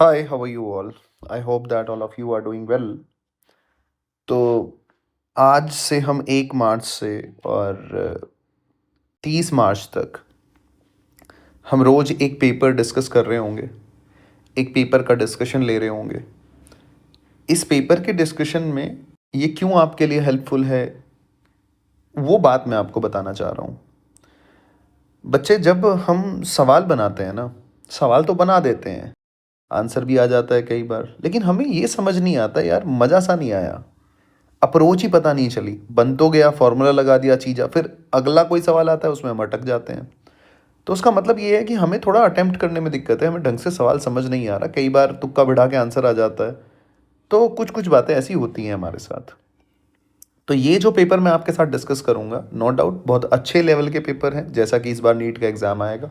Hi, how are you all? I hope that all of you are doing well. तो आज से हम 1 मार्च से और 30 मार्च तक हम रोज एक पेपर डिस्कस कर रहे होंगे, एक पेपर का डिस्कशन ले रहे होंगे। इस पेपर के डिस्कशन में ये क्यों आपके लिए हेल्पफुल है, वो बात मैं आपको बताना चाह रहा हूँ। बच्चे, जब हम सवाल बनाते हैं ना, सवाल तो बना देते हैं, आंसर भी आ जाता है कई बार, लेकिन हमें ये समझ नहीं आता यार, मज़ा सा नहीं आया, अप्रोच ही पता नहीं चली, बन तो गया, फॉर्मूला लगा दिया चीज़ा, फिर अगला कोई सवाल आता है उसमें हम अटक जाते हैं। तो उसका मतलब ये है कि हमें थोड़ा अटेम्प्ट करने में दिक्कत है, हमें ढंग से सवाल समझ नहीं आ रहा, कई बार तुक्का बिठा के आंसर आ जाता है। तो कुछ कुछ बातें ऐसी होती हैं हमारे साथ। तो ये जो पेपर मैं आपके साथ डिस्कस करूंगा, नो डाउट बहुत अच्छे लेवल के पेपर हैं, जैसा कि इस बार नीट का एग्ज़ाम आएगा,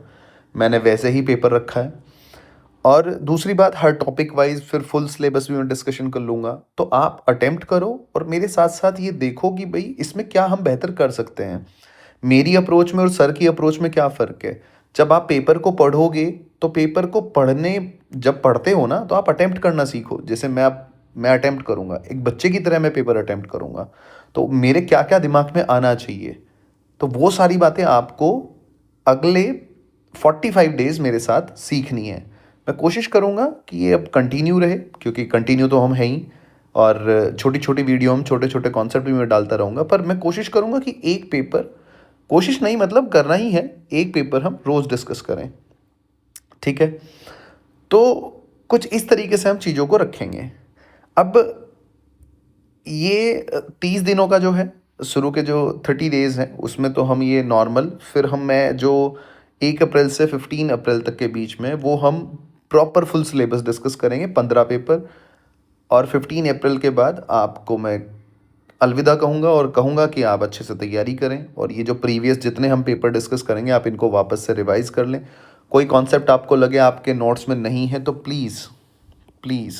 मैंने वैसे ही पेपर रखा है। और दूसरी बात, हर टॉपिक वाइज फिर फुल सिलेबस भी मैं डिस्कशन कर लूँगा। तो आप अटेम्प्ट करो और मेरे साथ साथ ये देखो कि भाई इसमें क्या हम बेहतर कर सकते हैं। मेरी अप्रोच में और सर की अप्रोच में क्या फ़र्क है। जब आप पेपर को पढ़ोगे तो पेपर को पढ़ने, जब पढ़ते हो ना, तो आप अटेम्प्ट करना सीखो। जैसे मैं अटेम्प्ट करूँगा, एक बच्चे की तरह मैं पेपर अटेम्प्ट करूँगा, तो मेरे क्या क्या दिमाग में आना चाहिए, तो वो सारी बातें आपको अगले 45 डेज़ मेरे साथ सीखनी है। मैं कोशिश करूँगा कि ये अब कंटिन्यू रहे, क्योंकि कंटिन्यू तो हम हैं ही, और छोटी छोटी वीडियो में छोटे छोटे कॉन्सेप्ट भी मैं डालता रहूँगा। पर मैं कोशिश करूँगा कि एक पेपर, कोशिश नहीं मतलब करना ही है, एक पेपर हम रोज़ डिस्कस करें, ठीक है। तो कुछ इस तरीके से हम चीज़ों को रखेंगे। अब ये 30 दिनों का जो है, शुरू के जो 30 डेज़ हैं उसमें तो हम ये नॉर्मल, फिर मैं जो 1 अप्रैल से 15 अप्रैल तक के बीच में, वो हम प्रॉपर फुल सिलेबस डिस्कस करेंगे, 15 पेपर। और 15 अप्रैल के बाद आपको मैं अलविदा कहूँगा और कहूँगा कि आप अच्छे से तैयारी करें, और ये जो प्रीवियस जितने हम पेपर डिस्कस करेंगे आप इनको वापस से रिवाइज कर लें। कोई कॉन्सेप्ट आपको लगे आपके नोट्स में नहीं है तो प्लीज़ प्लीज़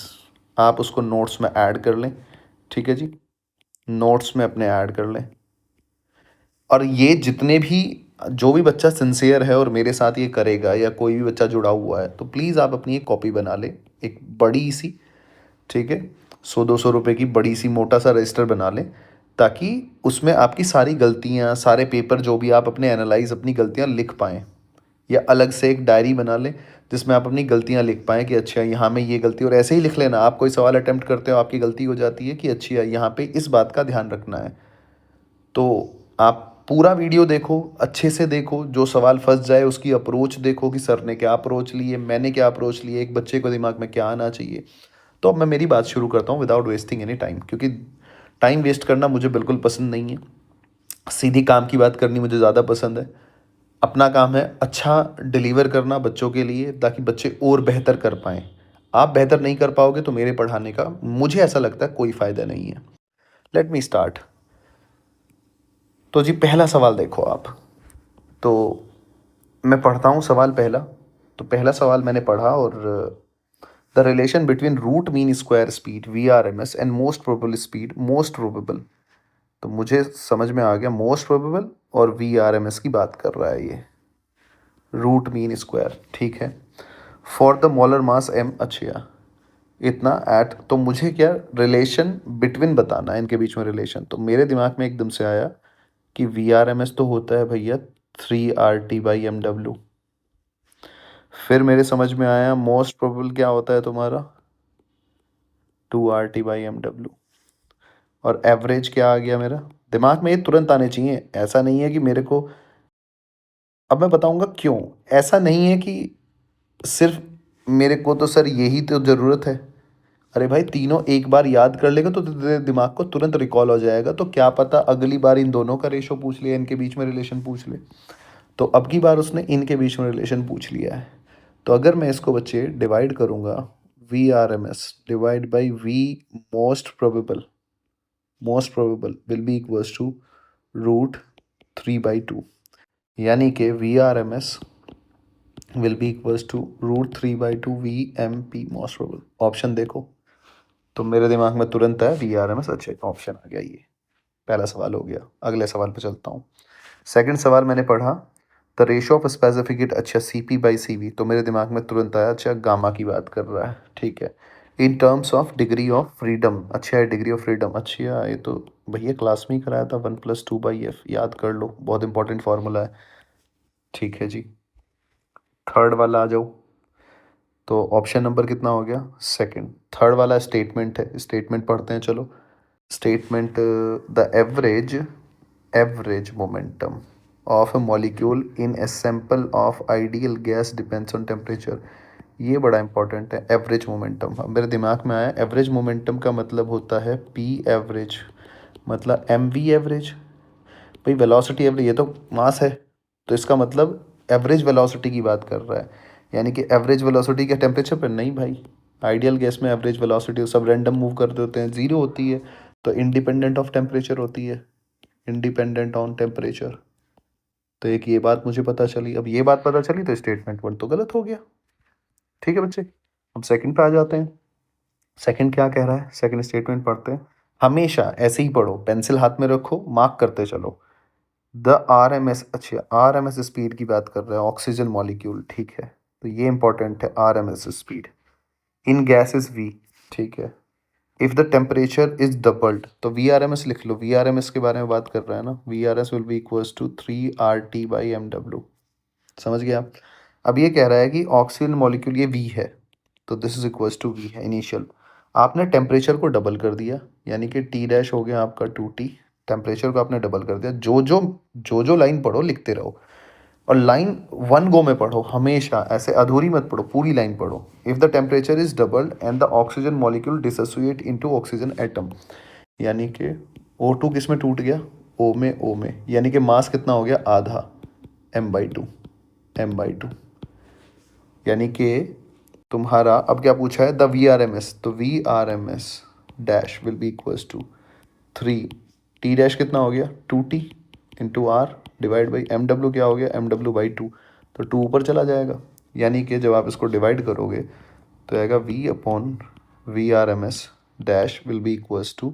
आप उसको नोट्स में ऐड कर लें, ठीक है जी, नोट्स में अपने ऐड कर लें। और ये जितने भी, जो भी बच्चा सिंसियर है और मेरे साथ ये करेगा, या कोई भी बच्चा जुड़ा हुआ है, तो प्लीज़ आप अपनी एक कॉपी बना लें, एक बड़ी सी, ठीक है, 100-200 रुपए की बड़ी सी मोटा सा रजिस्टर बना लें, ताकि उसमें आपकी सारी गलतियाँ, सारे पेपर जो भी आप अपने एनालाइज अपनी गलतियाँ लिख पाएँ। या अलग से एक डायरी बना लें जिसमें आप अपनी गलतियाँ लिख पाएँ कि अच्छा यहाँ में ये गलती, और ऐसे ही लिख लेना, आप कोई सवाल अटेम्प्ट करते हो आपकी गलती हो जाती है कि अच्छी है यहाँ पे इस बात का ध्यान रखना है। तो आप पूरा वीडियो देखो, अच्छे से देखो, जो सवाल फंस जाए उसकी अप्रोच देखो कि सर ने क्या अप्रोच ली है, मैंने क्या अप्रोच ली है, एक बच्चे को दिमाग में क्या आना चाहिए। तो अब मैं मेरी बात शुरू करता हूँ विदाउट वेस्टिंग एनी टाइम, क्योंकि टाइम वेस्ट करना मुझे बिल्कुल पसंद नहीं है। सीधी काम की बात करनी मुझे ज़्यादा पसंद है। अपना काम है अच्छा डिलीवर करना बच्चों के लिए, ताकि बच्चे और बेहतर कर पाएँ। आप बेहतर नहीं कर पाओगे तो मेरे पढ़ाने का मुझे ऐसा लगता है कोई फ़ायदा नहीं है। Let me start. तो जी पहला सवाल देखो आप। तो मैं पढ़ता हूँ सवाल पहला। तो पहला सवाल मैंने पढ़ा, और the relation between root mean square speed VRMS and most probable speed, most probable, तो मुझे समझ में आ गया मोस्ट प्रोबेबल और VRMS की बात कर रहा है ये, रूट मीन स्क्वायर, ठीक है। For the molar mass M, अच्छा इतना एट, तो मुझे क्या रिलेशन बिटवीन बताना है, इनके बीच में रिलेशन। तो मेरे दिमाग में एकदम से आया कि VRMS तो होता है भैया 3RT/MW। फिर मेरे समझ में आया मोस्ट प्रोबेबल क्या होता है तुम्हारा, 2RT/MW। और एवरेज क्या आ गया मेरा दिमाग में, ये तुरंत आने चाहिए, ऐसा नहीं है कि मेरे को, अब मैं बताऊंगा क्यों। ऐसा नहीं है कि सिर्फ मेरे को तो सर यही तो ज़रूरत है। अरे भाई तीनों एक बार याद कर लेगा तो तेरे दिमाग को तुरंत रिकॉल हो जाएगा, तो क्या पता अगली बार इन दोनों का रेशो पूछ ले, इनके बीच में रिलेशन पूछ ले। तो अब की बार उसने इनके बीच में रिलेशन पूछ लिया है। तो अगर मैं इसको बच्चे डिवाइड करूँगा, VRMS divide by V most probable will be equals to √3/2, यानी कि VRMS will be equals to √3/2 VMP most probable. Option देखो, तो मेरे दिमाग में तुरंत है VRMS, अच्छा ऑप्शन आ गया, ये पहला सवाल हो गया। अगले सवाल पे चलता हूँ। सेकंड सवाल मैंने पढ़ा, the ratio of specific heat, अच्छा CP/CV, तो मेरे दिमाग में तुरंत आया अच्छा गामा की बात कर रहा है, ठीक है। In terms of degree of freedom, अच्छा है डिग्री ऑफ फ्रीडम, अच्छा ये तो भैया क्लास में ही कराया था, 1+2/f, याद कर लो, बहुत इंपॉर्टेंट फार्मूला है। ठीक है जी, थर्ड वाला आ जाओ। तो ऑप्शन नंबर कितना हो गया? सेकंड। थर्ड वाला स्टेटमेंट है, स्टेटमेंट पढ़ते हैं चलो। Statement, the average momentum of a molecule in a sample of ideal gas depends on temperature. ये बड़ा इंपॉर्टेंट है, एवरेज मोमेंटम। अब मेरे दिमाग में आया एवरेज मोमेंटम का मतलब होता है पी एवरेज, मतलब एम वी एवरेज। भाई वेलोसिटी एवरेज, ये तो मास है, तो इसका मतलब एवरेज वेलोसिटी की बात कर रहा है, यानी कि एवरेज वेलोसिटी क्या टेम्परेचर पर? नहीं भाई, आइडियल गैस में एवरेज वेलोसिटी सब रैंडम मूव करते होते हैं, जीरो होती है, तो इंडिपेंडेंट ऑफ टेम्परेचर होती है, इंडिपेंडेंट ऑन टेम्परेचर। तो एक ये बात मुझे पता चली, अब ये बात पता चली तो स्टेटमेंट वन तो गलत हो गया। ठीक है बच्चे, अब सेकंड पे आ जाते हैं। सेकंड क्या कह रहा है, सेकंड स्टेटमेंट पढ़ते हैं। हमेशा ऐसे ही पढ़ो, पेंसिल हाथ में रखो, मार्क करते चलो। द RMS, अच्छा RMS स्पीड की बात कर रहा है, ऑक्सीजन मॉलिक्यूल, ठीक है, तो ये इंपॉर्टेंट है RMS speed in gas is V, ठीक है। If the temperature is doubled, तो VRMS लिख लो, VRMS के बारे में बात कर रहा है ना, VRS will be equals to 3RT/MW, समझ गया आप। अब ये कह रहा है कि ऑक्सीजन मॉलिक्यूल ये V है, तो this is equals to V है इनिशियल। आपने टेम्परेचर को डबल कर दिया, यानी कि T' हो गया आपका 2T, टेम्परेचर को आपने डबल कर दिया। जो जो लाइन पढ़ो लिखते रहो, और लाइन वन गो में पढ़ो, हमेशा ऐसे अधूरी मत पढ़ो, पूरी लाइन पढ़ो। If the temperature is doubled and the oxygen molecule dissociate into oxygen atom, यानी कि O2 किस में टूट गया? O में, यानी कि मास कितना हो गया? आधा, m/2, यानी कि तुम्हारा अब क्या पूछा है? द VRMS, तो VRMS dash will be equals to 3 T' कितना हो गया? 2T into R divide by MW, क्या हो गया? MW/2, तो 2 ऊपर चला जाएगा, यानी कि जब आप इसको डिवाइड करोगे तो आएगा V/VRMS dash will be equals to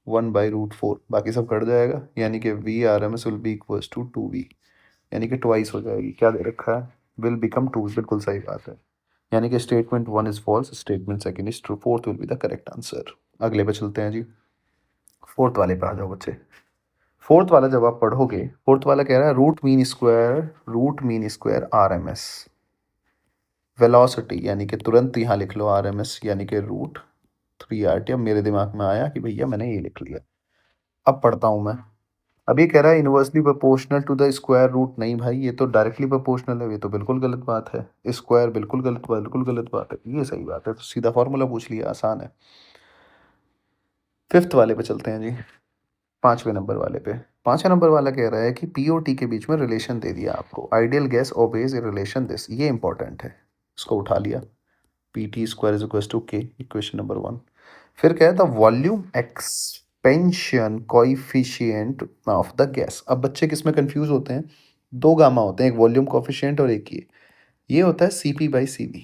1/√4, बाकी सब कट जाएगा, यानी कि VRMS will be equals to 2V, यानी कि ट्वाइस हो जाएगी। क्या दे रखा है? विल बिकम 2, बिल्कुल सही बात है, यानी कि statement one is false, statement second is true, fourth will be the correct answer. अगले पे चलते हैं जी, फोर्थ वाले पे आ जाओ बच्चे। फोर्थ वाला जब आप पढ़ोगे, फोर्थ वाला कह रहा है root mean square RMS velocity, यानी कि तुरंत यहाँ लिख लो RMS, यानी कि √3RT। अब मेरे दिमाग में आया कि भैया मैंने ये लिख लिया, अब पढ़ता हूँ मैं। अब ये कह रहा है inversely proportional to the square root, नहीं भाई ये तो डायरेक्टली प्रोपोर्शनल है, ये तो बिल्कुल गलत बात है। स्क्वायर बिल्कुल गलत, बिल्कुल गलत बात है, ये सही बात है, तो सीधा फॉर्मूला पूछ लिया, आसान है। फिफ्थ वाले पे चलते हैं जी, पांचवें नंबर वाले पे। पांचवें नंबर वाला कह रहा है कि पी और टी के बीच में रिलेशन दे दिया आपको, ideal gas obeys a relation this, ये इंपॉर्टेंट है, इसको उठा लिया। PT² इज इक्वल टू के, इक्वेशन नंबर 1। फिर क्या है? The volume expansion coefficient of the gas. अब बच्चे किस में कंफ्यूज होते हैं? दो गामा होते हैं, एक वॉल्यूम कोएफिशिएंट और एक ये होता है CP/CV,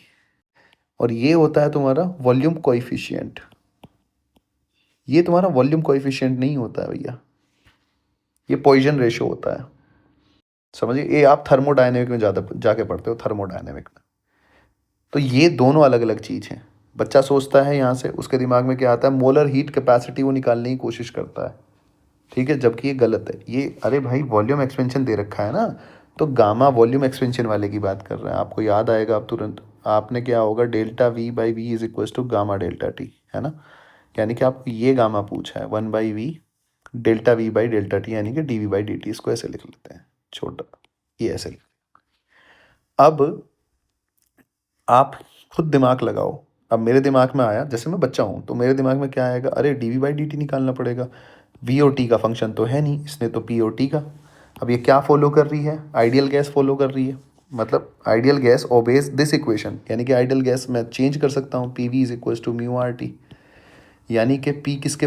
और ये होता है तुम्हारा वॉल्यूम कोएफिशिएंट। ये तुम्हारा वॉल्यूम कोएफिशिएंट नहीं होता है भैया, ये पॉइजन रेशो होता है, समझिए। ये आप थर्मोडायनेमिक में ज़्यादा जाके पढ़ते हो, थर्मोडायनेमिक में। तो ये दोनों अलग अलग चीज़ हैं। बच्चा सोचता है यहाँ से, उसके दिमाग में क्या आता है? मोलर हीट कैपेसिटी वो निकालने की कोशिश करता है, ठीक है, जबकि ये गलत है। ये अरे भाई वॉल्यूम एक्सपेंशन दे रखा है ना, तो गामा वॉल्यूम एक्सपेंशन वाले की बात कर रहे हैं, आपको याद आएगा अब तुरंत। आपने क्या होगा? ΔV/V is equal to gamma ΔT, है ना, यानी कि आपको ये गामा पूछा है 1/V ΔV/ΔT, यानी कि dV/dt, इसको ऐसे लिख लेते हैं छोटा, ये ऐसे लिख। अब आप खुद दिमाग लगाओ। अब मेरे दिमाग में आया, जैसे मैं बच्चा हूँ तो मेरे दिमाग में क्या आएगा? अरे dV/dt निकालना पड़ेगा, V और T का फंक्शन तो है नहीं, इसने तो P और T का। अब ये क्या फॉलो कर रही है? आइडियल गैस फॉलो कर रही है, मतलब ideal gas obeys this equation, यानी कि आइडियल गैस मैं चेंज कर सकता हूँ, PV is equal to μRT, यानी कि P किसके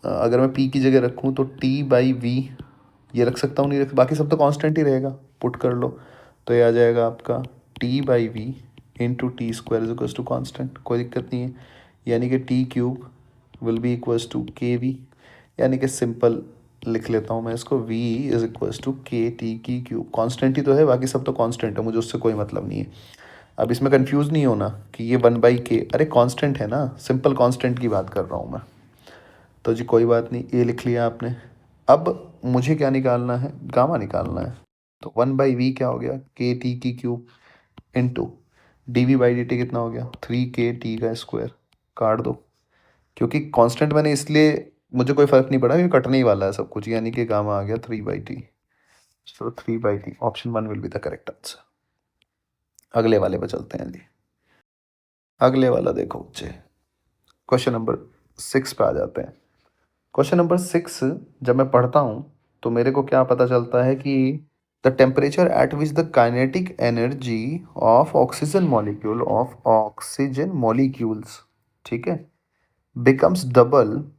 अगर मैं P की जगह रखूँ तो T/V ये रख सकता हूँ, नहीं रख, बाकी सब तो कांस्टेंट ही रहेगा, पुट कर लो, तो ये आ जाएगा आपका T/V into T² is equal to constant, कोई दिक्कत नहीं है, यानी कि T³ will be equals to KV, यानी कि सिंपल लिख लेता हूँ मैं इसको, v इज इक्वल्स टू के टी की क्यूब। कॉन्स्टेंट ही तो है, बाकी सब तो कॉन्स्टेंट है, मुझे उससे कोई मतलब नहीं है। अब इसमें कंफ्यूज नहीं होना कि ये 1/k, अरे कांस्टेंट है ना, सिंपल कांस्टेंट की बात कर रहा हूँ मैं। तो जी कोई बात नहीं, ये लिख लिया आपने। अब मुझे क्या निकालना है, गामा निकालना है। तो 1/v क्या हो गया, के टी की क्यूब इंटू dv/dt कितना हो गया, 3k t का स्क्वायर। काट दो, क्योंकि कांस्टेंट मैंने इसलिए, मुझे कोई फ़र्क नहीं पड़ा, क्योंकि कटने ही वाला है सब कुछ, यानी कि गामा आ गया 3/t। So 3/t, option 1 will be the correct answer. अगले वाले पे चलते हैं जी। अगले वाला देखो बच्चे, क्वेश्चन नंबर 6 पे आ जाते हैं। क्वेश्चन नंबर 6 जब मैं पढ़ता हूँ तो मेरे को क्या पता चलता है कि the temperature at which the kinetic energy of oxygen molecules, ठीक है, becomes double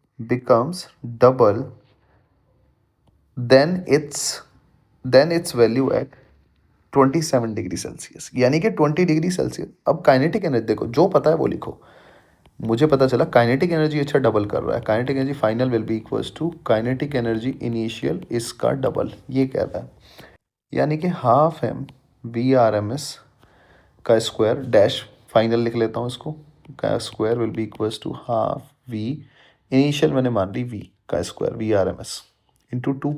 then its value at 27 degree Celsius, यानी कि 20 डिग्री सेल्सियस। अब काइनेटिक एनर्जी देखो, जो पता है वो लिखो। मुझे पता चला काइनेटिक एनर्जी अच्छा डबल कर रहा है, kinetic energy final will be equals to kinetic energy initial इसका डबल, ये कहता है। यानी कि half M V R M S का स्क्वायर डैश, फाइनल लिख लेता हूँ इसको, का square will be equals to half V initial मैंने मान ली वी का square V R M S into 2।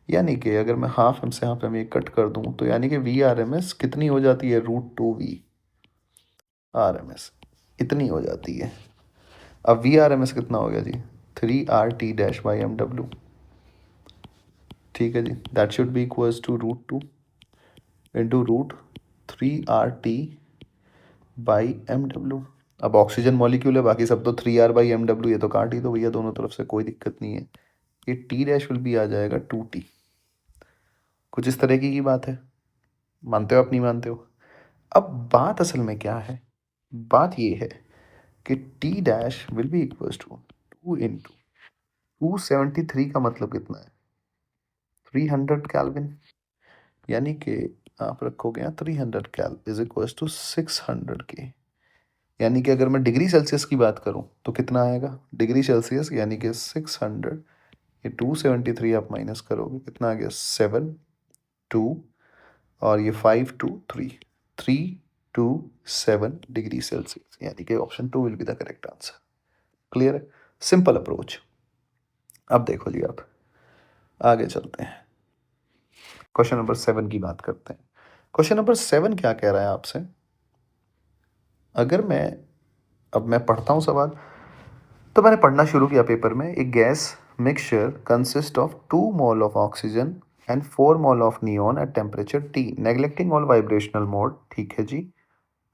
यानी कि अगर मैं हाफ एम से हाफ एम ये कट कर दूँ तो यानी कि वी आर एम एस कितनी हो जाती है, √2v आर एम एस, इतनी हो जाती है। अब वी आर एम एस कितना हो गया जी, 3RT-/mw, ठीक है जी, that should be equals to √2 into √3RT/mw। अब ऑक्सीजन मॉलिक्यूल है, बाकी सब तो 3R/mw, ये तो काट ही दो भैया दोनों तरफ से, कोई दिक्कत नहीं है। ये टी डैश विल भी आ जाएगा 2T। कुछ इस तरह की बात है, मानते हो आप नहीं मानते हो? अब बात असल में क्या है, बात ये है कि T dash will be equals to 2 into 273 का मतलब कितना है, 300 केल्विन। यानी कि आप रखोगे यहाँ 300 कैल इज इक्वल्स टू 600 K। यानी कि अगर मैं डिग्री सेल्सियस की बात करूँ तो कितना आएगा, डिग्री सेल्सियस यानी कि 600, ये 273 आप माइनस करोगे कितना आ गया, 7 2, और ये 5 2 3, 327 डिग्री सेल्सियस, यानी कि option 2 will be the correct answer. Clear है, सिंपल अप्रोच। अब देखो जी, आप आगे चलते हैं, क्वेश्चन नंबर 7 की बात करते हैं। क्वेश्चन नंबर 7 क्या कह रहा है आपसे, अगर मैं, अब मैं पढ़ता हूँ सवाल, तो मैंने पढ़ना शुरू किया पेपर में, एक gas mixture consist of 2 mole of oxygen and 4 mole of neon at temperature T, neglecting all vibrational mode, ठीक है जी,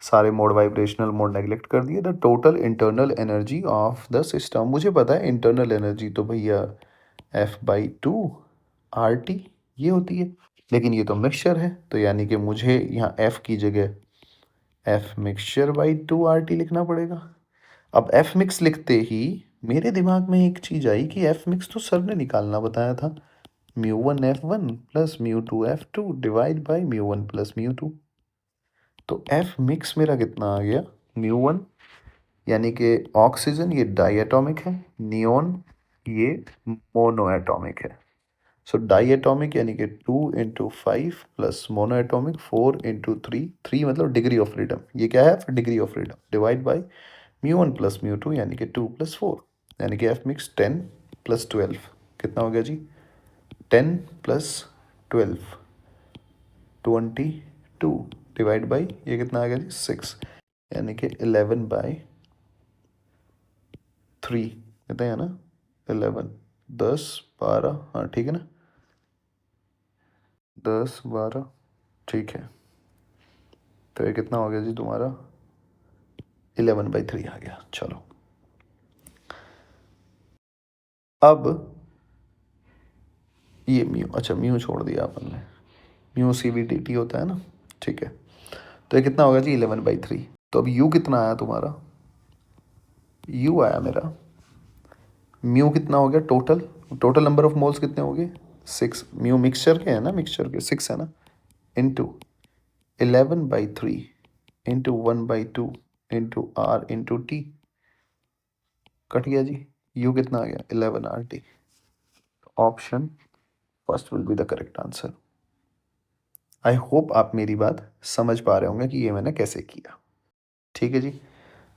सारे मोड वाइब्रेशनल मोड नेग्लेक्ट कर दिए। The total internal energy of the system, मुझे पता है इंटरनल एनर्जी तो भैया F/2 RT ये होती है, लेकिन ये तो मिक्सचर है, तो यानी कि मुझे यहाँ F की जगह F mixture/2 RT लिखना पड़ेगा। अब F मिक्स लिखते ही मेरे दिमाग में एक चीज़ आई कि F मिक्स तो सर ने निकालना बताया था, μ1 F1 plus μ2 F2 divide by μ1 plus μ2। तो F मिक्स मेरा कितना आ गया, μ1 यानी कि ऑक्सीजन ये डाइएटॉमिक है, नियॉन ये मोनो एटॉमिक है। सो डाइएटॉमिक यानी कि 2 into 5 plus mono atomic 4 into 3, 3 मतलब डिग्री ऑफ फ्रीडम, ये क्या है, फिर degree of freedom divide by μ1 plus μ2 यानी कि 2 प्लस 4, यानी कि F मिक्स 10 प्लस 12 कितना हो गया जी, 10 प्लस 12 22 डिवाइड बाई ये कितना आ गया जी 6, यानी कि 11/3 कितना है ना, 11 10 12, हाँ ठीक है ना, 10 12 ठीक है। तो ये कितना हो गया जी तुम्हारा, 11/3 आ गया। चलो अब ये म्यू, अच्छा म्यू छोड़ दिया अपन ने, म्यू CVT होता है ना, ठीक है। तो ये कितना होगा जी 11/3। तो अब यू कितना आया तुम्हारा, यू आया मेरा, म्यू कितना हो गया total, total number of moles कितने हो गए 6, म्यू मिक्सचर के है ना, मिक्सचर के 6 है ना, into 11/3 into 1/2 into R into T, cut गया जी, यू कितना आ गया 11RT। Option first will be the correct answer. I hope आप मेरी बात समझ पा रहे होंगे कि ये मैंने कैसे किया। ठीक है जी,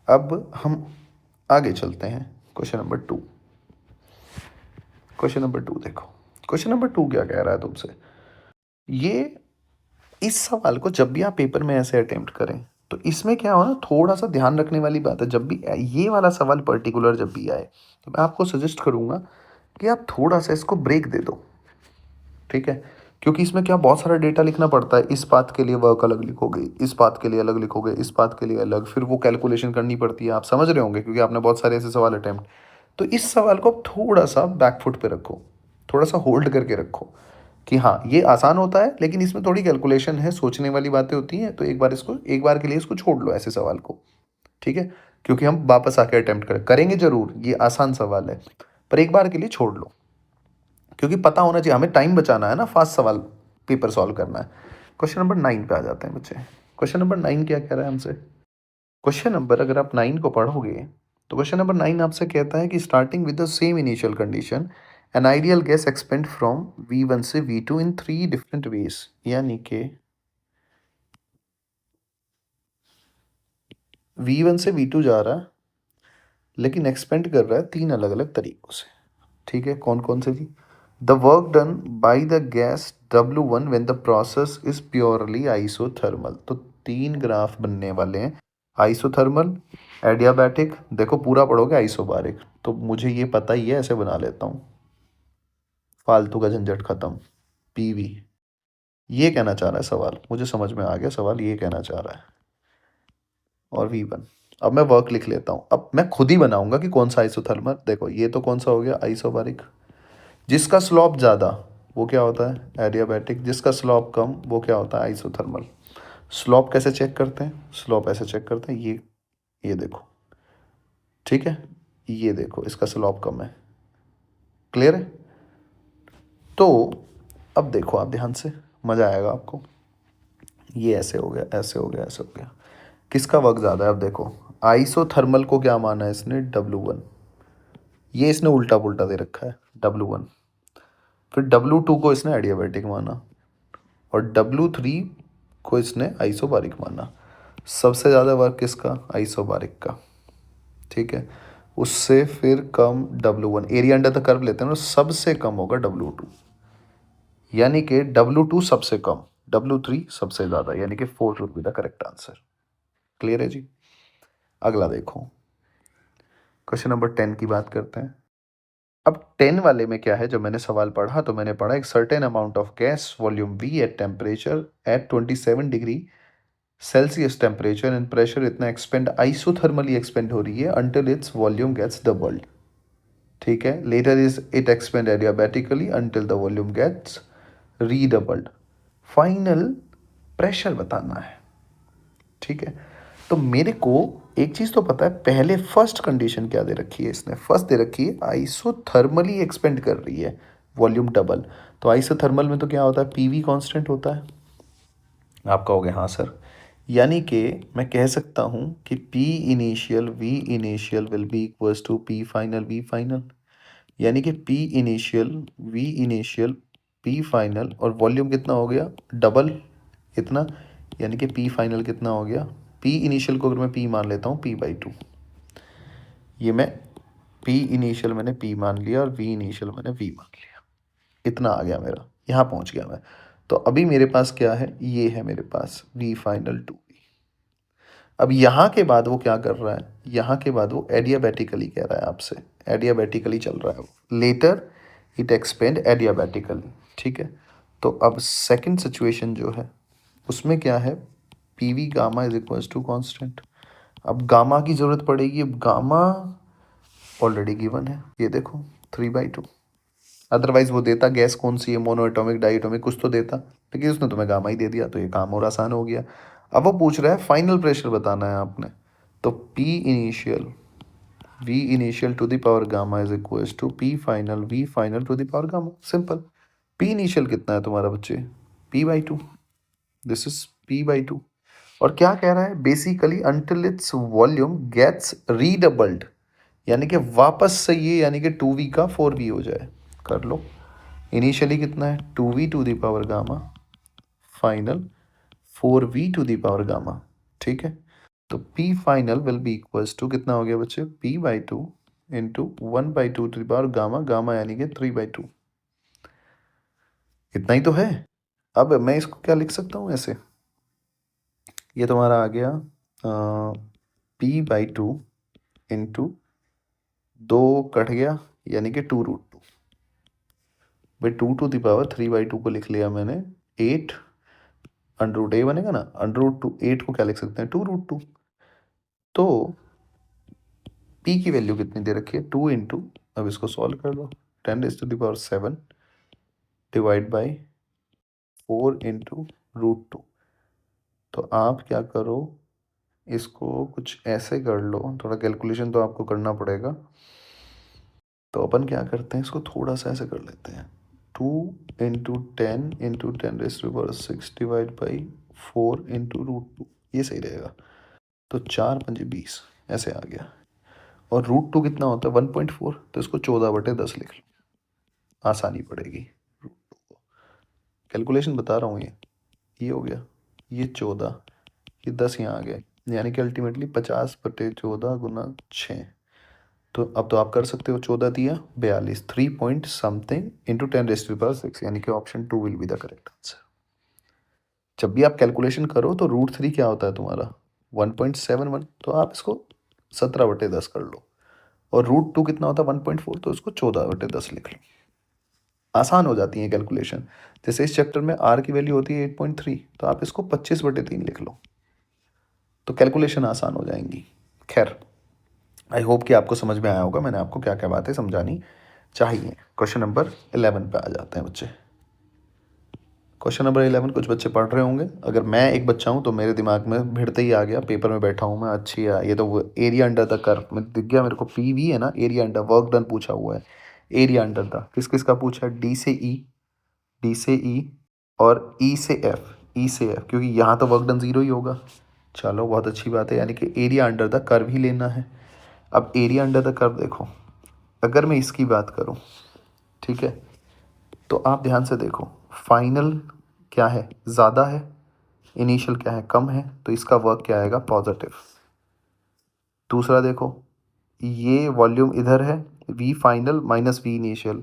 अब हम आगे चलते हैं। Question number 2। क्वेश्चन नंबर 2 देखो, क्वेश्चन नंबर 2 क्या कह रहा है तुमसे। ये इस सवाल को जब भी आप पेपर में ऐसे अटेम्प्ट करें तो इसमें क्या हो ना, थोड़ा सा ध्यान रखने वाली बात है। जब भी ये वाला सवाल पर्टिकुलर जब भी आए तो मैं आपको सजेस्ट करूंगा कि आप थोड़ा सा इसको ब्रेक दे दो। ठीक है, क्योंकि इसमें क्या बहुत सारा डेटा लिखना पड़ता है। इस बात के लिए वर्क अलग लिखोगे, इस बात के लिए अलग लिखोगे, इस बात के लिए अलग, फिर वो कैलकुलेशन करनी पड़ती है। आप समझ रहे होंगे क्योंकि आपने बहुत सारे ऐसे सवाल अटेम्प्ट। तो इस सवाल को आप थोड़ा सा बैकफुट पे रखो, थोड़ा सा होल्ड करके रखो कि हाँ ये आसान होता है लेकिन इसमें थोड़ी कैलकुलेशन है, सोचने वाली बातें होती हैं। तो एक बार के लिए इसको छोड़ लो ऐसे सवाल को। ठीक है, क्योंकि हम वापस आके अटेम्प्ट करेंगे जरूर, ये आसान सवाल है, पर एक बार के लिए छोड़ लो। क्योंकि पता होना चाहिए, हमें टाइम बचाना है ना, फास्ट सवाल पेपर सॉल्व करना है। क्वेश्चन नंबर 9 पे आ जाते हैं बच्चे। क्वेश्चन नंबर 9 क्या कह रहा है हमसे। क्वेश्चन नंबर अगर आप 9 को पढ़ोगे तो क्वेश्चन नंबर 9 आपसे कहता है कि starting with the same initial condition N ideal gas expand from V1 से V2 इन 3 डिफरेंट वेज। यानी कि V1 से V2 जा रहा है लेकिन एक्सपेंड कर रहा है 3 अलग अलग तरीकों से। ठीक है, कौन कौन से जी। The work done by the gas W1 when the process is purely isothermal. तो 3 ग्राफ बनने वाले हैं। आइसोथर्मल, एडियाबैटिक, देखो पूरा पढ़ोगे आइसोबारिक, तो मुझे ये पता ही है, ऐसे बना लेता हूँ, फालतू का झंझट खत्म। पीवी, ये कहना चाह रहा है सवाल, मुझे समझ में आ गया सवाल ये कहना चाह रहा है। और V1, अब मैं वर्क लिख लेता हूँ। अब मैं खुद ही बनाऊंगा कि कौन सा आइसोथर्मल। देखो ये तो कौन सा हो गया, आइसोबारिक। जिसका स्लोप ज़्यादा वो क्या होता है, एडियाबैटिक। जिसका स्लोप कम वो क्या होता है, आइसोथर्मल। स्लोप कैसे चेक करते हैं, स्लोप ऐसे चेक करते हैं, ये देखो। ठीक है, ये देखो इसका स्लोप कम है। क्लियर है। तो अब देखो आप ध्यान से, मज़ा आएगा आपको। ये ऐसे हो गया, ऐसे हो गया, ऐसे हो गया। किसका वर्क ज़्यादा है, अब देखो आइसोथर्मल को क्या माना है इसने, W1। ये इसने उल्टा पुल्टा दे रखा है, W1। फिर W2 को इसने एडियाबैटिक माना और W3 को इसने आइसोबारिक माना। सबसे ज़्यादा वर्क किसका, आइसोबारिक का। ठीक है, उससे फिर कम W1, area under the curve लेते हैं ना, सबसे कम होगा W2। यानी कि W2 सबसे कम, W3 सबसे ज़्यादा, यानी कि 4 would be the correct answer. Clear है जी। अगला देखो, क्वेश्चन नंबर 10 की बात करते हैं। अब 10 वाले में क्या है, जब मैंने सवाल पढ़ा तो मैंने पढ़ा एक certain amount of gas volume V at temperature at 27 degree Celsius temperature and pressure इतना एक्सपेंड, आइसोथर्मली एक्सपेंड हो रही है until its volume gets doubled. ठीक है, later is it expand adiabatically until the volume gets redoubled. Final pressure बताना है। ठीक है, तो मेरे को एक चीज़ तो पता है, पहले फर्स्ट कंडीशन क्या दे रखी है इसने, फर्स्ट दे रखी है आइसोथर्मली एक्सपेंड कर रही है वॉल्यूम डबल। तो आइसोथर्मल में तो क्या होता है, पीवी कांस्टेंट होता है। आप कहोगे हाँ सर, यानी कि मैं कह सकता हूँ कि P initial V initial will be equals to P final V final. यानी कि P initial V initial P final, और वॉल्यूम कितना हो गया, डबल इतना, यानी कि P फाइनल कितना हो गया, P इनिशियल को अगर मैं P मान लेता हूँ P/2, ये मैं P इनिशियल मैंने P मान लिया और V इनिशियल मैंने V मान लिया, इतना आ गया मेरा, यहाँ पहुँच गया मैं। तो अभी मेरे पास क्या है, ये है मेरे पास V फाइनल 2V। अब यहाँ के बाद वो क्या कर रहा है, यहाँ के बाद वो एडियाबैटिकली कह रहा है आपसे, एडियाबैटिकली चल रहा है वो, लेटर इट एक्सपेंड एडियाबैटिकली। ठीक है, तो अब सेकंड सिचुएशन जो है उसमें क्या है, PV gamma is equals to constant. अब गामा की ज़रूरत पड़ेगी, अब गामा ऑलरेडी गिवन है, ये देखो 3/2। अदरवाइज वो देता गैस कौन सी है, मोनो एटॉमिक, डाई एटॉमिक, कुछ तो देता, लेकिन उसने तुम्हें गामा ही दे दिया, तो ये काम और आसान हो गया। अब वो पूछ रहा है फाइनल प्रेशर बताना है आपने, तो P initial V initial to the power gamma is equals to P final V final to the power gamma. Simple. P initial कितना है तुम्हारा बच्चे, P/2, दिस इज P/2। और क्या कह रहा है, basically until its volume gets redoubled, यानी कि वापस से ये, यानी कि 2V का 4V हो जाए। कर लो, इनिशियली कितना है 2v to the power gamma, final 4v to the power gamma, ठीक है। तो p final will be equals to कितना हो गया बच्चे, p/2 into 1/2 to the power gamma, gamma यानी कि 3/2। इतना ही तो है। अब मैं इसको क्या लिख सकता हूँ ऐसे, ये तुम्हारा आ गया p/2 इंटू 2 कट गया यानी कि 2√2 भाई, 2 टू द पावर 3/2 को लिख लिया मैंने 8, √a बनेगा ना, √2 8 को क्या लिख सकते हैं 2√2। तो p की वैल्यू कितनी दे रखी है 2 इंटू, अब इसको सॉल्व कर लो, 10⁻7 डिवाइड बाई 4 इंटू √2। तो आप क्या करो, इसको कुछ ऐसे कर लो, थोड़ा कैलकुलेशन तो आपको करना पड़ेगा। तो अपन क्या करते हैं, इसको थोड़ा सा ऐसे कर लेते हैं, 2 इंटू 10 डिवाइड बाई 4 इंटू √2, ये सही रहेगा। तो 4×5 = 20 ऐसे आ गया। और √2 कितना होता है 1.4, तो इसको 14/10 लिख लो, आसानी पड़ेगी। कैलकुलेशन बता रहा हूँ, ये हो गया, ये 14, ये 10 यहाँ आ गया, यानी कि अल्टीमेटली 50/14 × 6। तो अब तो आप कर सकते हो, 14×3 = 42, 3 पॉइंट समथिंग इंटू 10⁻6, यानी कि option 2 will be the correct answer. जब भी आप कैलकुलेशन करो तो √3 क्या होता है तुम्हारा 1.71, तो आप इसको 17/10 कर लो। और √2 कितना होता है 1.4, तो इसको 14/10 लिख लो। आसान हो जाती है कैलकुलेशन। जैसे इस चैप्टर में आर की वैल्यू होती है 8.3, तो आप इसको 25/3 लिख लो, तो कैलकुलेशन आसान हो जाएंगी। खैर, आई होप कि आपको समझ में आया होगा मैंने आपको क्या क्या बातें समझानी चाहिए। क्वेश्चन नंबर 11 पे आ जाते हैं बच्चे। क्वेश्चन नंबर 11 कुछ बच्चे पढ़ रहे होंगे, अगर मैं एक बच्चा हूँ तो मेरे दिमाग में भिड़ते ही आ गया, पेपर में बैठा हूँ मैं, अच्छी है ये तो एरिया अंडर द कर्व में दिख गया मेरे को, पीवी है ना, एरिया अंडर वर्क डन पूछा हुआ है, एरिया अंडर द किस किस का पूछा है, डी से ई, डी से ई और ई से एफ, ई से एफ, क्योंकि यहाँ तो वर्क डन 0 ही होगा। चलो बहुत अच्छी बात है, यानी कि एरिया अंडर द कर्व ही लेना है। अब एरिया अंडर द कर्व देखो, अगर मैं इसकी बात करूँ, ठीक है, तो आप ध्यान से देखो, फाइनल क्या है ज़्यादा है, इनिशियल क्या है कम है, तो इसका वर्क क्या आएगा पॉजिटिव। दूसरा देखो, ये वॉल्यूम इधर है, V final minus V initial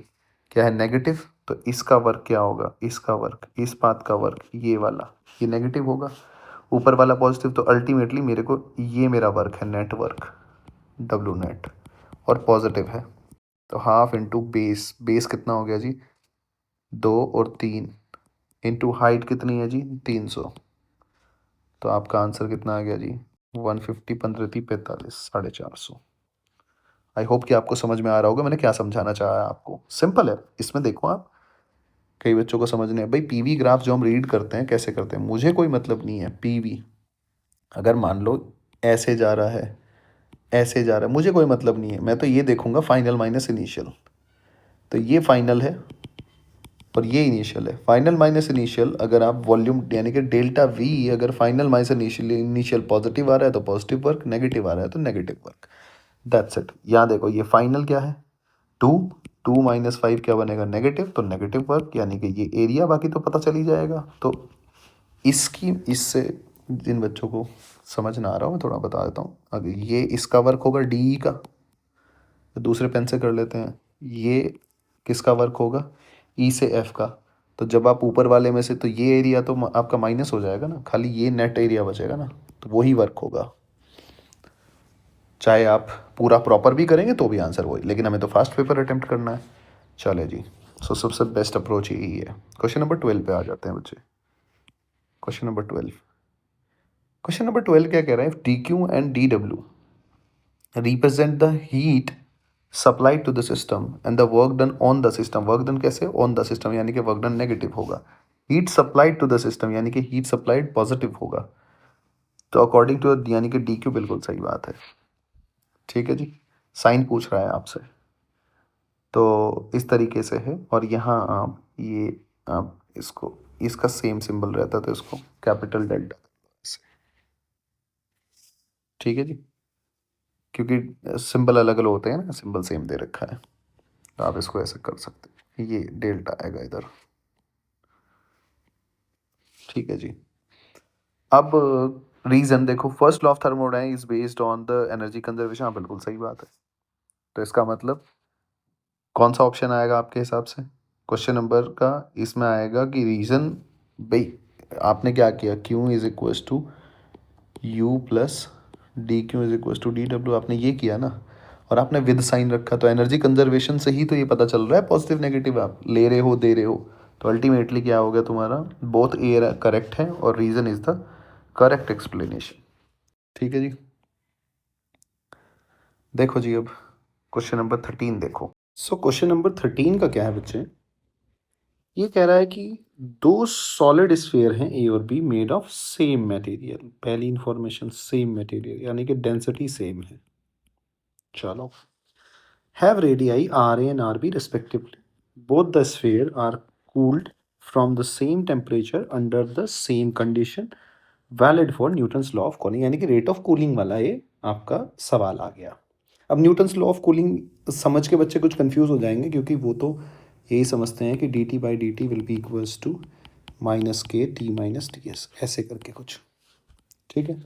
क्या है नेगेटिव, तो इसका वर्क क्या होगा, इसका वर्क, इस पाथ का वर्क, ये वाला, ये नेगेटिव होगा, ऊपर वाला पॉजिटिव, तो अल्टीमेटली मेरे को ये मेरा वर्क है नेट वर्क, डब्ल्यू नेट, और पॉजिटिव है। तो हाफ इंटू बेस, बेस कितना हो गया जी 2 और 3, इंटू हाइट कितनी है जी 300, तो आपका आंसर कितना आ गया जी 150, 15×3 = 45, 450। आई होप कि आपको समझ में आ रहा होगा मैंने क्या समझाना चाहा है आपको। सिंपल है, इसमें देखो आप, कई बच्चों को समझने है भाई, पीवी ग्राफ जो हम रीड करते हैं कैसे करते हैं, मुझे कोई मतलब नहीं है पीवी, अगर मान लो ऐसे जा रहा है, ऐसे जा रहा है, मुझे कोई मतलब नहीं है, मैं तो ये देखूंगा फाइनल माइनस इनिशियल, तो ये फाइनल है और ये इनिशियल है। फाइनल माइनस इनिशियल, अगर आप वॉल्यूम यानी कि डेल्टा वी, अगर final minus initial, initial positive आ रहा है तो पॉजिटिव वर्क, नेगेटिव आ रहा है तो नेगेटिव वर्क, दैट्स इट। यहाँ देखो ये फाइनल क्या है 2, 2 - 5 क्या बनेगा नेगेटिव, तो नेगेटिव वर्क, यानी कि ये एरिया, बाकी तो पता चल ही जाएगा। तो इसकी, इससे जिन बच्चों को समझ ना आ रहा हो मैं थोड़ा बता देता हूँ। अगर ये इसका वर्क होगा डी का, तो दूसरे पेन से कर लेते हैं, ये किसका वर्क होगा ई से एफ का, तो जब आप ऊपर वाले में से, तो ये एरिया तो आपका माइनस हो जाएगा ना, खाली ये नेट एरिया बचेगा ना, तो वही वर्क होगा। चाहे आप पूरा प्रॉपर भी करेंगे तो भी आंसर वही, लेकिन हमें तो फास्ट पेपर अटेम्प्ट करना है। चले जी, सो सबसे बेस्ट अप्रोच यही है। क्वेश्चन नंबर 12 पे आ जाते हैं बच्चे। क्वेश्चन नंबर 12, क्वेश्चन नंबर 12 क्या कह रहा है, D Q and D W represent the heat supplied to the system and the work done on the system. Work done कैसे ऑन द सिस्टम, यानी कि वर्क डन नेगेटिव होगा। Heat supplied to the system, यानी कि heat supplied positive होगा। तो according to, यानी कि डी क्यू बिल्कुल सही बात है, ठीक है जी। साइन पूछ रहा है आपसे, तो इस तरीके से है। और यहाँ आप ये, आप इसको, इसका सेम सिंबल रहता है तो इसको कैपिटल डेल्टा, ठीक है जी, क्योंकि सिंबल अलग अलग होते हैं ना, सिंबल सेम दे रखा है, तो आप इसको ऐसे कर सकते हैं। ये डेल्टा आएगा इधर। ठीक है जी। अब रीजन देखो, first law of thermodynamics is based on the energy conservation. हाँ बिल्कुल सही बात है। तो इसका मतलब कौन सा ऑप्शन आएगा आपके हिसाब से क्वेश्चन नंबर का? इसमें आएगा कि रीजन, भाई आपने क्या किया, Q is equals to U plus D Q is equals to D W, आपने ये किया ना, और आपने विद साइन रखा, तो एनर्जी कंजर्वेशन से ही तो ये पता चल रहा है पॉजिटिव नेगेटिव आप ले रहे हो दे रहे हो। तो अल्टीमेटली क्या हो गया तुम्हारा, बोथ ए करेक्ट है और reason is the correct explanation. ठीक है जी। देखो जी अब क्वेश्चन नंबर 13 देखो। सो क्वेश्चन नंबर 13 का क्या है बच्चे, ये कह रहा है कि दो सॉलिड स्फीयर हैं ए और be made of same material. पहली इंफॉर्मेशन सेम मटेरियल यानी कि डेंसिटी सेम है। चलो, have radii Ra and Rb respectively. Both the sphere are cooled from the same temperature under the same condition valid for Newton's law of cooling। यानी कि rate of cooling वाला ये आपका सवाल आ गया। अब न्यूटन्स लॉ ऑफ कूलिंग समझ के बच्चे कुछ कंफ्यूज हो जाएंगे, क्योंकि वो तो यही समझते हैं कि D T by D T will be equals to minus K T minus T S, ऐसे करके कुछ। ठीक है,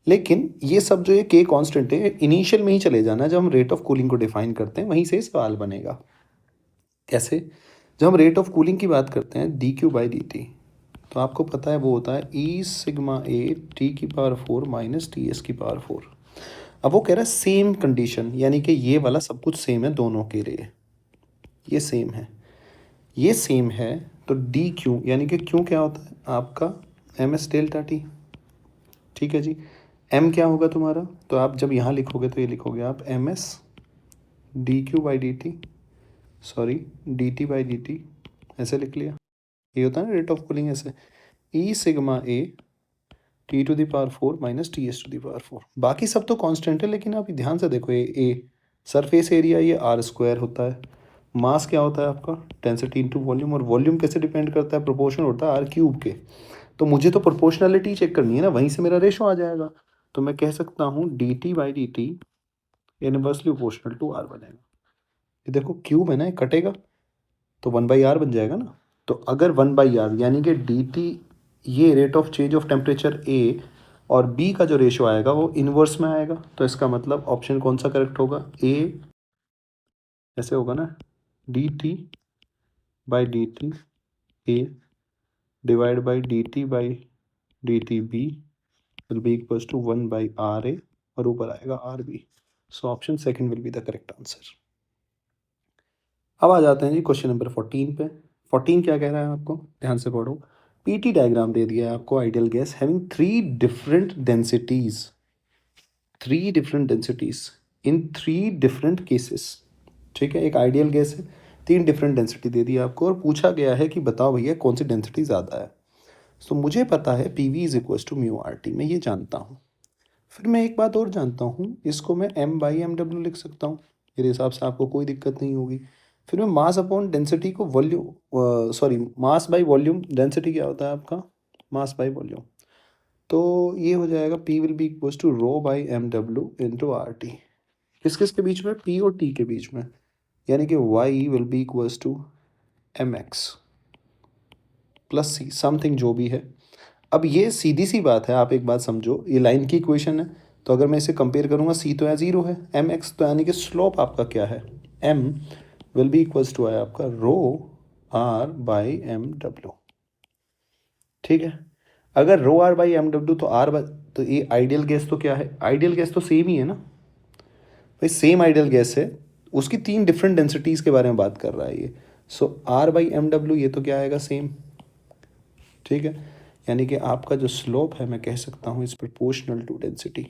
लेकिन ये सब जो ये के कांस्टेंट है, इनिशियल में ही चले जाना। जब हम रेट ऑफ कूलिंग को डिफाइन करते हैं वहीं से सवाल बनेगा। कैसे? जब हम रेट ऑफ कूलिंग की बात करते हैं D Q by D T, तो आपको पता है वो होता है ई सिग्मा ए टी की पावर 4 माइनस टी एस की पावर 4। अब वो कह रहा है सेम कंडीशन, यानी कि ये वाला सब कुछ सेम है दोनों के लिए, ये सेम है, ये सेम है। तो डी क्यू यानी कि क्यू क्या होता है आपका एम एस डेल्टा टी। ठीक है जी। एम क्या होगा तुम्हारा, तो आप जब यहाँ लिखोगे तो ये लिखोगे आप M S D Q by D T, sorry D T by D T, ऐसे लिख लिया। ये होता है ना रेट ऑफ कूलिंग ऐसे, E sigma A T to the power 4 minus T S to the power 4। बाकी सब तो कांस्टेंट है, लेकिन आप ध्यान से देखो, ये ए सरफेस एरिया ये आर स्क्वायर होता है, मास क्या होता है आपका डेंसिटी इंटू वॉल्यूम, और वॉल्यूम कैसे डिपेंड करता है, प्रोपोर्शनल होता है आर क्यूब के। तो मुझे तो प्रोपोर्शनलिटी चेक करनी है ना, वहीं से मेरा रेशो आ जाएगा। तो मैं कह सकता हूँ D T by D T inversely proportional to R बनेगा। ये देखो क्यूब है ना, ये कटेगा तो 1/r बन जाएगा ना। तो अगर 1/r यानी कि डी टी, ये rate of change of temperature A और बी का जो रेशो आएगा वो इनवर्स में आएगा। तो इसका मतलब ऑप्शन कौन सा करेक्ट होगा, ए, ऐसे होगा ना, D T by D T A divide by D T by D T B will be equals to 1/r a, और ऊपर आएगा R B. So option second will be the correct answer. अब आ जाते हैं जी क्वेश्चन नंबर 14 पे। 14 क्या कह रहा है आपको, ध्यान से पढ़ो। पीटी डायग्राम दे दिया है आपको, ideal gas having three different densities in three different cases. ठीक है, एक आइडियल गैस है, तीन डिफरेंट डेंसिटी दे दी आपको, और पूछा गया है कि बताओ भैया कौन सी डेंसिटी ज़्यादा है। तो मुझे पता है P V is equals to mu R T, मैं ये जानता हूँ। फिर मैं एक बात और जानता हूँ, इसको मैं एम बाई एम डब्ल्यू लिख सकता हूँ, मेरे हिसाब से आपको कोई दिक्कत नहीं होगी। फिर मैं मास अपॉन डेंसिटी को volume, sorry mass by volume, density क्या होता है आपका मास बाई वॉल्यूम, तो ये हो जाएगा P will be equals to rho by M W into R T. किस किस के बीच में, पी और टी के बीच में, यानी कि Y will be equals to M X plus C something जो भी है। अब ये सीधी सी बात है, आप एक बात समझो, ये लाइन की इक्वेशन है, तो अगर मैं इसे कंपेयर करूँगा, सी तो यहाँ जीरो है, एम एक्स तो यानी कि स्लोप आपका क्या है, M will be equals to आया आपका rho R by M W. ठीक है, अगर rho R by M W तो आर, तो ये आइडियल गैस तो क्या है, आइडियल गैस तो सेम ही है ना भाई, सेम आइडियल गैस है, उसकी तीन डिफरेंट डेंसिटीज़ के बारे में बात कर रहा है ये। सो आर बाई एम डब्ल्यू ये तो क्या आएगा सेम। ठीक है, यानी कि आपका जो स्लोप है मैं कह सकता हूँ इज प्रोपोर्शनल टू डेंसिटी।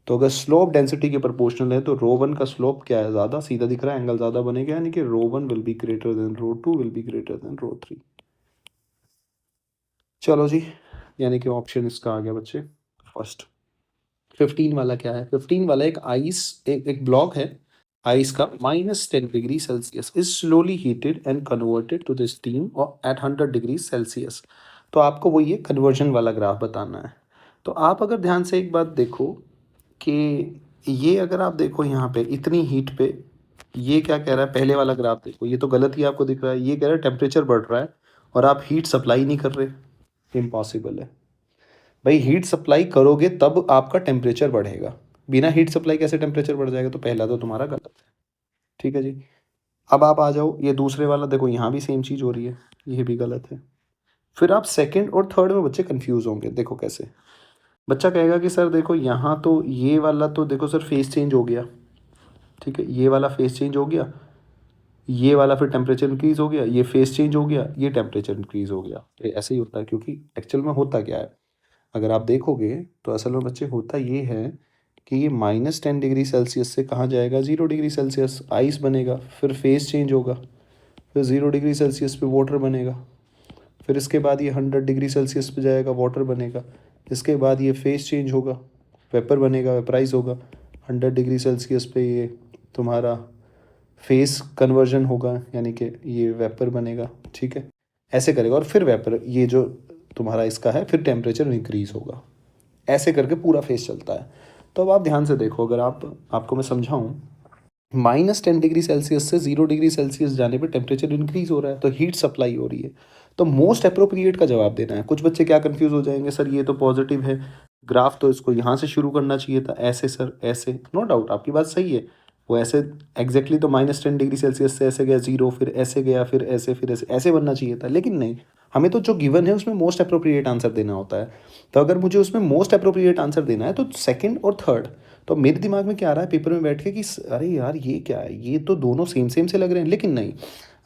तो अगर स्लोप डेंसिटी के प्रोपोर्शनल है तो रो वन का स्लोप क्या है, ज़्यादा सीधा दिख रहा है, एंगल ज़्यादा बनेगा, यानी कि rho one will be greater than rho two will be greater than rho three. चलो जी, यानी कि ऑप्शन इसका आ गया बच्चे फर्स्ट। 15 वाला क्या है, 15 वाला एक आइस, एक ब्लॉक है आइस का, -10 degree Celsius is slowly heated and converted to the steam और एट 100 डिग्री सेल्सियस। तो आपको वो ये कन्वर्जन वाला ग्राफ बताना है। तो आप अगर ध्यान से एक बात देखो कि ये अगर आप देखो यहाँ पे इतनी हीट पे ये क्या कह रहा है, पहले वाला ग्राफ देखो, ये तो गलत ही आपको दिख रहा है। ये कह रहा है टेम्परेचर बढ़ रहा है और आप हीट सप्लाई नहीं कर रहे, इम्पॉसिबल है भाई। हीट सप्लाई करोगे तब आपका टेम्परेचर बढ़ेगा, बिना हीट सप्लाई कैसे टेम्परेचर बढ़ जाएगा? तो पहला तो तुम्हारा गलत है, ठीक है जी। अब आप आ जाओ ये दूसरे वाला, देखो यहाँ भी सेम चीज़ हो रही है, ये भी गलत है। फिर आप सेकंड और थर्ड में बच्चे कंफ्यूज होंगे, देखो कैसे। बच्चा कहेगा कि सर देखो यहाँ तो ये वाला तो देखो सर फेस चेंज हो गया, ठीक है, ये वाला फेस चेंज हो गया, ये वाला फिर टेम्परेचर इंक्रीज हो गया, ये फेस चेंज हो गया, ये टेम्परेचर इंक्रीज हो गया। ये ऐसे ही होता है, क्योंकि एक्चुअल में होता क्या है, अगर आप देखोगे तो असल में बच्चे होता ये है कि ये -10 डिग्री सेल्सियस से कहाँ जाएगा, 0 डिग्री सेल्सियस, आइस बनेगा, फिर फेस चेंज होगा, फिर 0 डिग्री सेल्सियस पे वाटर बनेगा, फिर इसके बाद ये 100 डिग्री सेल्सियस पे जाएगा, वाटर बनेगा, इसके बाद ये फेस चेंज होगा, वेपर बनेगा, वेपराइज होगा, 100 डिग्री सेल्सियस पे ये तुम्हारा फेस कन्वर्जन होगा, यानी कि ये वेपर बनेगा, ठीक है, ऐसे करेगा। और फिर वेपर, ये जो तुम्हारा इसका है, फिर टेम्परेचर इंक्रीज होगा, ऐसे करके पूरा फेस चलता है। तो अब आप ध्यान से देखो, अगर आपको मैं समझाऊं, -10 डिग्री सेल्सियस से 0 डिग्री सेल्सियस जाने पर टेम्परेचर इंक्रीज हो रहा है, तो हीट सप्लाई हो रही है। तो मोस्ट अप्रोप्रिएट का जवाब देना है। कुछ बच्चे क्या कंफ्यूज हो जाएंगे, सर ये तो पॉजिटिव है ग्राफ, तो इसको यहाँ से शुरू करना चाहिए था, ऐसे सर, ऐसे। नो डाउट आपकी बात सही है, वो ऐसे एग्जैक्टली तो -10 डिग्री सेल्सियस से ऐसे गया 0, फिर ऐसे गया, फिर ऐसे, फिर ऐसे, ऐसे बनना चाहिए था, लेकिन नहीं, हमें तो जो गिवन है उसमें मोस्ट अप्रोप्रिएट आंसर देना होता है। तो अगर मुझे उसमें मोस्ट अप्रोप्रिएट आंसर देना है तो सेकंड और थर्ड। तो मेरे दिमाग में क्या आ रहा है पेपर में बैठ के कि अरे यार ये क्या है, ये तो दोनों सेम सेम से लग रहे हैं, लेकिन नहीं।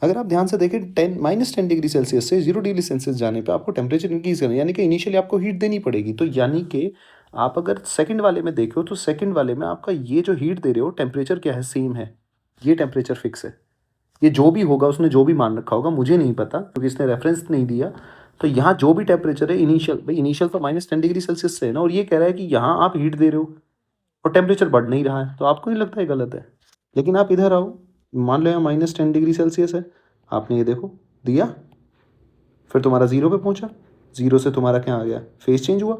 अगर आप ध्यान से देखें, -10 डिग्री सेल्सियस से 0 डिग्री सेल्सियस जाने पे आपको टेम्परेचर इंक्रीज करना है, यानी कि इनिशियली आपको हीट देनी पड़ेगी। तो यानी कि आप अगर सेकंड वाले में देखो तो सेकंड वाले में आपका ये जो हीट दे रहे हो, टेम्परेचर क्या है, सेम है, ये टेम्परेचर फिक्स है। ये जो भी होगा, उसने जो भी मान रखा होगा, मुझे नहीं पता क्योंकि इसने रेफरेंस नहीं दिया। तो यहाँ जो भी टेम्परेचर है इनिशियल, भाई इनिशियल तो -10 डिग्री सेल्सियस से है ना, और ये कह रहा है कि यहाँ आप हीट दे रहे हो और टेम्परेचर बढ़ नहीं रहा है, तो आपको नहीं लगता है गलत है? लेकिन आप इधर आओ, मान लो यहाँ -10 डिग्री सेल्सियस है, आपने ये देखो दिया, फिर तुम्हारा 0 पे पहुंचा, 0 से तुम्हारा क्या आ गया, फेस चेंज हुआ,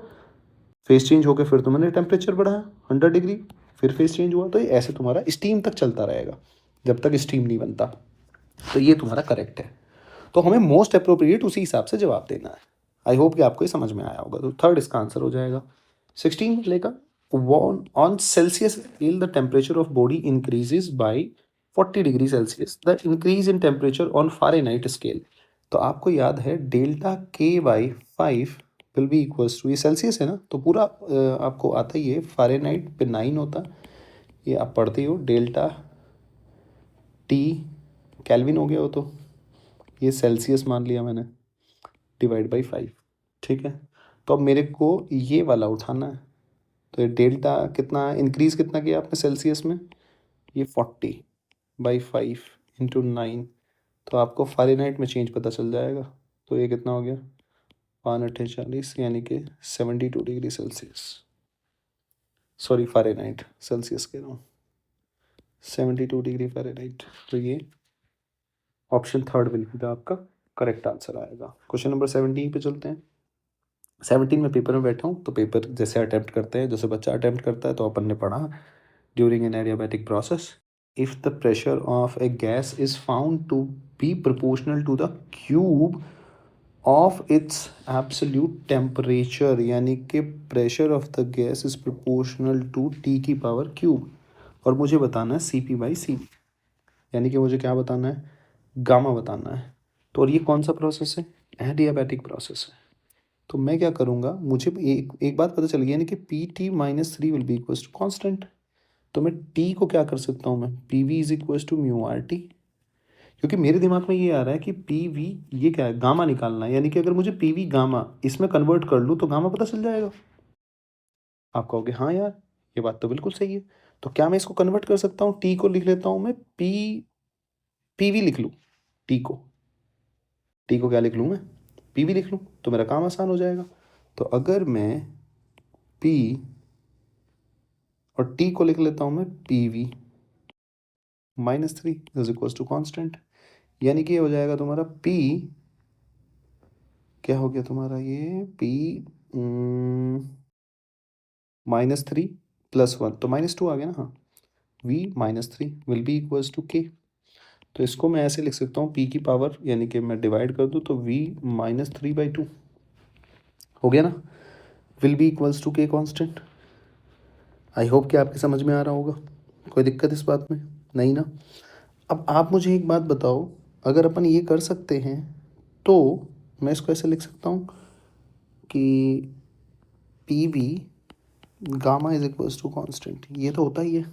फेस चेंज होकर फिर तुमने टेम्परेचर बढ़ाया 100 डिग्री, फिर फेस चेंज हुआ। तो ये ऐसे तुम्हारा स्टीम तक चलता रहेगा जब तक स्टीम नहीं बनता। तो ये तुम्हारा करेक्ट है। तो हमें मोस्ट अप्रोप्रिएट उसी हिसाब से जवाब देना है। आई होप कि आपको ये समझ में आया होगा। तो थर्ड इसका आंसर हो जाएगा। 16 लेगा, on Celsius scale the temperature of body increases by 40 degree Celsius, the increase in temperature on Fahrenheit scale. तो आपको याद है delta K by 5 will be equals to, ये सेल्सियस है ना, तो पूरा आपको आता ही है, फ़ारेनहाइट पे 9 होता, ये आप पढ़ते हो, डेल्टा टी कैल्विन हो गया वो, तो ये सेल्सियस मान लिया मैंने, डिवाइड बाई 5, ठीक है। तो अब मेरे को ये वाला उठाना है, तो ये डेल्टा कितना इंक्रीज कितना किया आपने सेल्सियस में, ये 40/5 इंटू 9, तो आपको फ़ारेनहाइट में चेंज पता चल जाएगा। तो ये कितना हो गया, 5×8 = 40, यानी कि 72 degree Celsius, sorry Fahrenheit, Celsius कह रहा हूँ, 72 डिग्री फ़ारेनहाइट। तो ये ऑप्शन थर्ड बिल्कुल आपका करेक्ट आंसर आएगा। क्वेश्चन नंबर 17 पे चलते हैं। 17 में पेपर में बैठा हूँ, तो पेपर जैसे अटैम्प्ट करते हैं, जैसे बच्चा अटैम्प्ट करता है, तो अपन ने पढ़ा during an adiabatic process, if the pressure of a gas is found to be proportional to the cube of its absolute temperature, यानी कि pressure of the gas is proportional to T की power cube, और मुझे बताना है CP/CV, यानी कि मुझे क्या बताना है, गामा बताना है। तो और ये कौन सा प्रोसेस है, एडियाबैटिक प्रोसेस है। तो मैं क्या करूँगा, मुझे एक एक बात पता चल गई, यानी कि PT-3 will be equals to constant. तो मैं टी को क्या कर सकता हूँ, मैं PV is equals to μRT, क्योंकि मेरे दिमाग में ये आ रहा है कि PV ये क्या है, गामा निकालना है, यानी कि अगर मुझे PV गामा इसमें कन्वर्ट कर लूँ तो गामा पता चल जाएगा। आप कहोगे हाँ यार ये बात तो बिल्कुल सही है। तो क्या मैं इसको कन्वर्ट कर सकता हूँ, टी को लिख लेता हूँ मैं PV लिख लूँ, टी को क्या लिख लूँ मैं, PV लिख लूँ, तो मेरा काम आसान हो जाएगा। तो अगर मैं P और T को लिख लेता हूँ मैं PV-3 is equals to constant, यानी कि ये हो जाएगा तुम्हारा P, क्या हो गया तुम्हारा ये P -3 + 1, तो -2 आ गया ना, हाँ। v minus 3 will be equals to k। तो इसको मैं ऐसे लिख सकता हूँ p की पावर, यानी कि मैं डिवाइड कर दूँ तो v माइनस 3/2 हो गया ना, will be equals to k constant. I hope कि आपके समझ में आ रहा होगा, कोई दिक्कत इस बात में नहीं ना। अब आप मुझे एक बात बताओ, अगर अपन ये कर सकते हैं तो मैं इसको ऐसे लिख सकता हूँ कि P V gamma is equals to constant. ये तो होता ही है,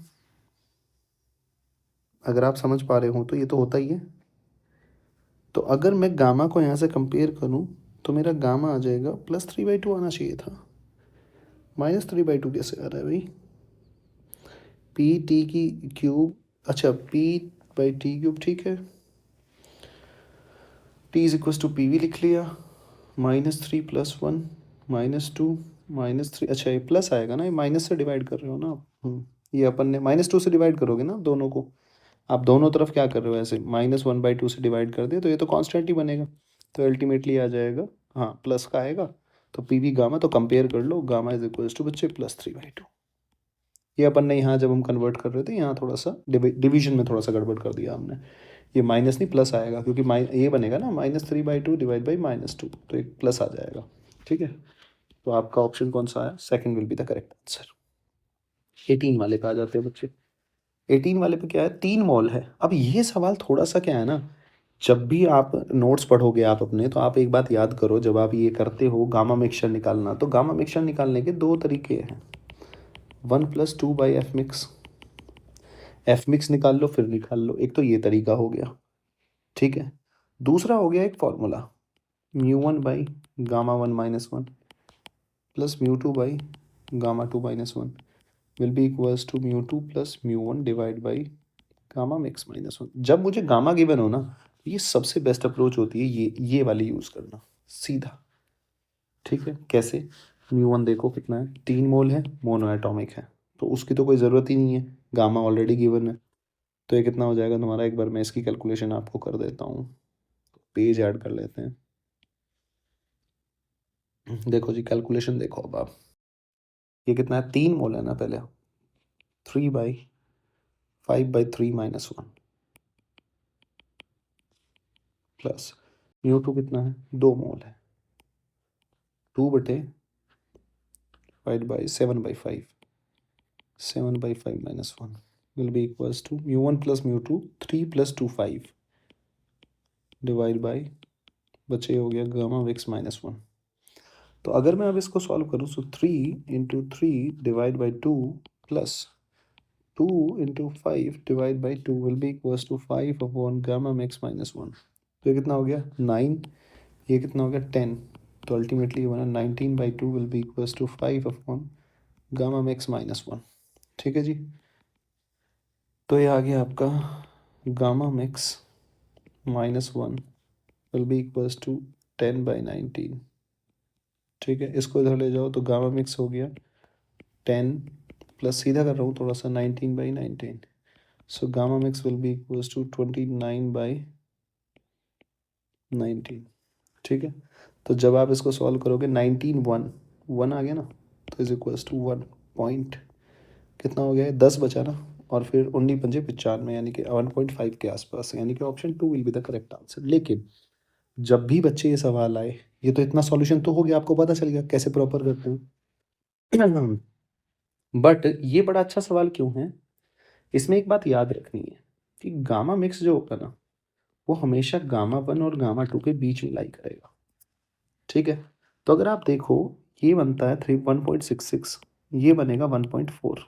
अगर आप समझ पा रहे हो तो ये तो होता ही है। तो अगर मैं गामा को यहाँ से कंपेयर करूँ तो मेरा गामा आ जाएगा +3/2 आना चाहिए था, -3/2 कैसे आ रहा है भाई? पी टी की क्यूब, अच्छा p/t³ ठीक है, t is equals to P V लिख लिया, -3 + 1 -2 -3, अच्छा ये प्लस आएगा ना, ये माइनस से डिवाइड कर रहे हो ना आप। ये अपन ने -2 से डिवाइड करोगे ना दोनों को, आप दोनों तरफ क्या कर रहे हो, ऐसे -1/2 से डिवाइड कर दिया तो ये तो कांस्टेंट ही बनेगा, तो अल्टीमेटली आ जाएगा, हाँ प्लस का आएगा। तो पी वी गामा तो कंपेयर कर लो, गामा इज इक्वल्स टू बच्चे +3/2। ये अपन ने यहाँ जब हम कन्वर्ट कर रहे थे यहाँ थोड़ा सा डिवीजन में थोड़ा सा गड़बड़ कर दिया हमने, ये माइनस नहीं प्लस आएगा, क्योंकि ये बनेगा ना -3/2 डिवाइड बाई -2, तो एक प्लस आ जाएगा। ठीक है, तो आपका ऑप्शन कौन सा आया? Second will be the correct answer. 18 वाले पे आ जाते हैं बच्चे। 18 वाले पे क्या है, 3 मोल है। अब ये सवाल थोड़ा सा क्या है ना, जब भी आप नोट्स पढ़ोगे आप अपने, तो आप एक बात याद करो, जब आप ये करते हो गामा मिक्सचर निकालना, तो गामा मिक्सचर निकालने के दो तरीके हैं, 1+2/f एफ मिक्स निकाल लो फिर निकाल लो, एक तो ये तरीका हो गया, ठीक है। दूसरा हो गया एक formula, μ1/γ1 - 1 plus μ2/γ2 - 1 will be equals to μ2 + μ1 divide by gamma mix -1। जब मुझे गामा गिवन हो ना, ये सबसे बेस्ट अप्रोच होती है ये वाली यूज़ करना सीधा। ठीक है, कैसे? μ1 देखो कितना है, 3 मोल है, मोनो एटॉमिक है, तो उसकी तो कोई ज़रूरत ही नहीं है, गामा ऑलरेडी गिवन है। तो ये कितना हो जाएगा तुम्हारा, एक बार मैं इसकी कैलकुलेशन आपको कर देता हूँ, पेज ऐड कर लेते हैं। देखो जी कैलकुलेशन देखो अब आप, ये कितना है, 3 मोल है ना पहले, 3/5/3 - 1 प्लस μ2 कितना है, 2 मोल है, 2/7/5 7/5 - 1 will be equals to μ1 + μ2 3 + 2 5 divide by, बचे हो गया गामा मिक्स -1। तो अगर मैं अब इसको सॉल्व करूँ तो 3 × 3 divide by 2 plus 2 × 5 divide by 2 will be equals to 5/गामा मिक्स -1। तो ये कितना हो गया 9, ये कितना हो गया 10, तो अल्टीमेटली ये बना 19/2 विल बी इक्वल्स टू 5/गामा मिक्स -1। ठीक है जी, तो ये आ गया आपका gamma mix -1 will be equals to 10/19। ठीक है, इसको इधर ले जाओ तो गामा मिक्स हो गया 10 प्लस सीधा कर रहा हूँ थोड़ा सा 19/19, so gamma mix will be equals to 29/19। ठीक है, तो जब आप इसको सॉल्व करोगे 19 1 आ गया ना, तो इज इक्वल्स टू 1 पॉइंट कितना हो गया है 10 बचा ना, और फिर 19×5 = 95, यानी कि 1.5 के आसपास, यानी कि option 2 will be the correct answer. लेकिन जब भी बच्चे ये सवाल आए, ये तो इतना सॉल्यूशन तो हो गया, आपको पता चल गया कैसे प्रॉपर करते हैं। बट ये बड़ा अच्छा सवाल क्यों है, इसमें एक बात याद रखनी है कि गामा मिक्स जो होगा ना, वो हमेशा गामा 1 और गामा 2 के बीच में लाई करेगा। ठीक है, तो अगर आप देखो ये बनता है 1.66, ये बनेगा 1.4,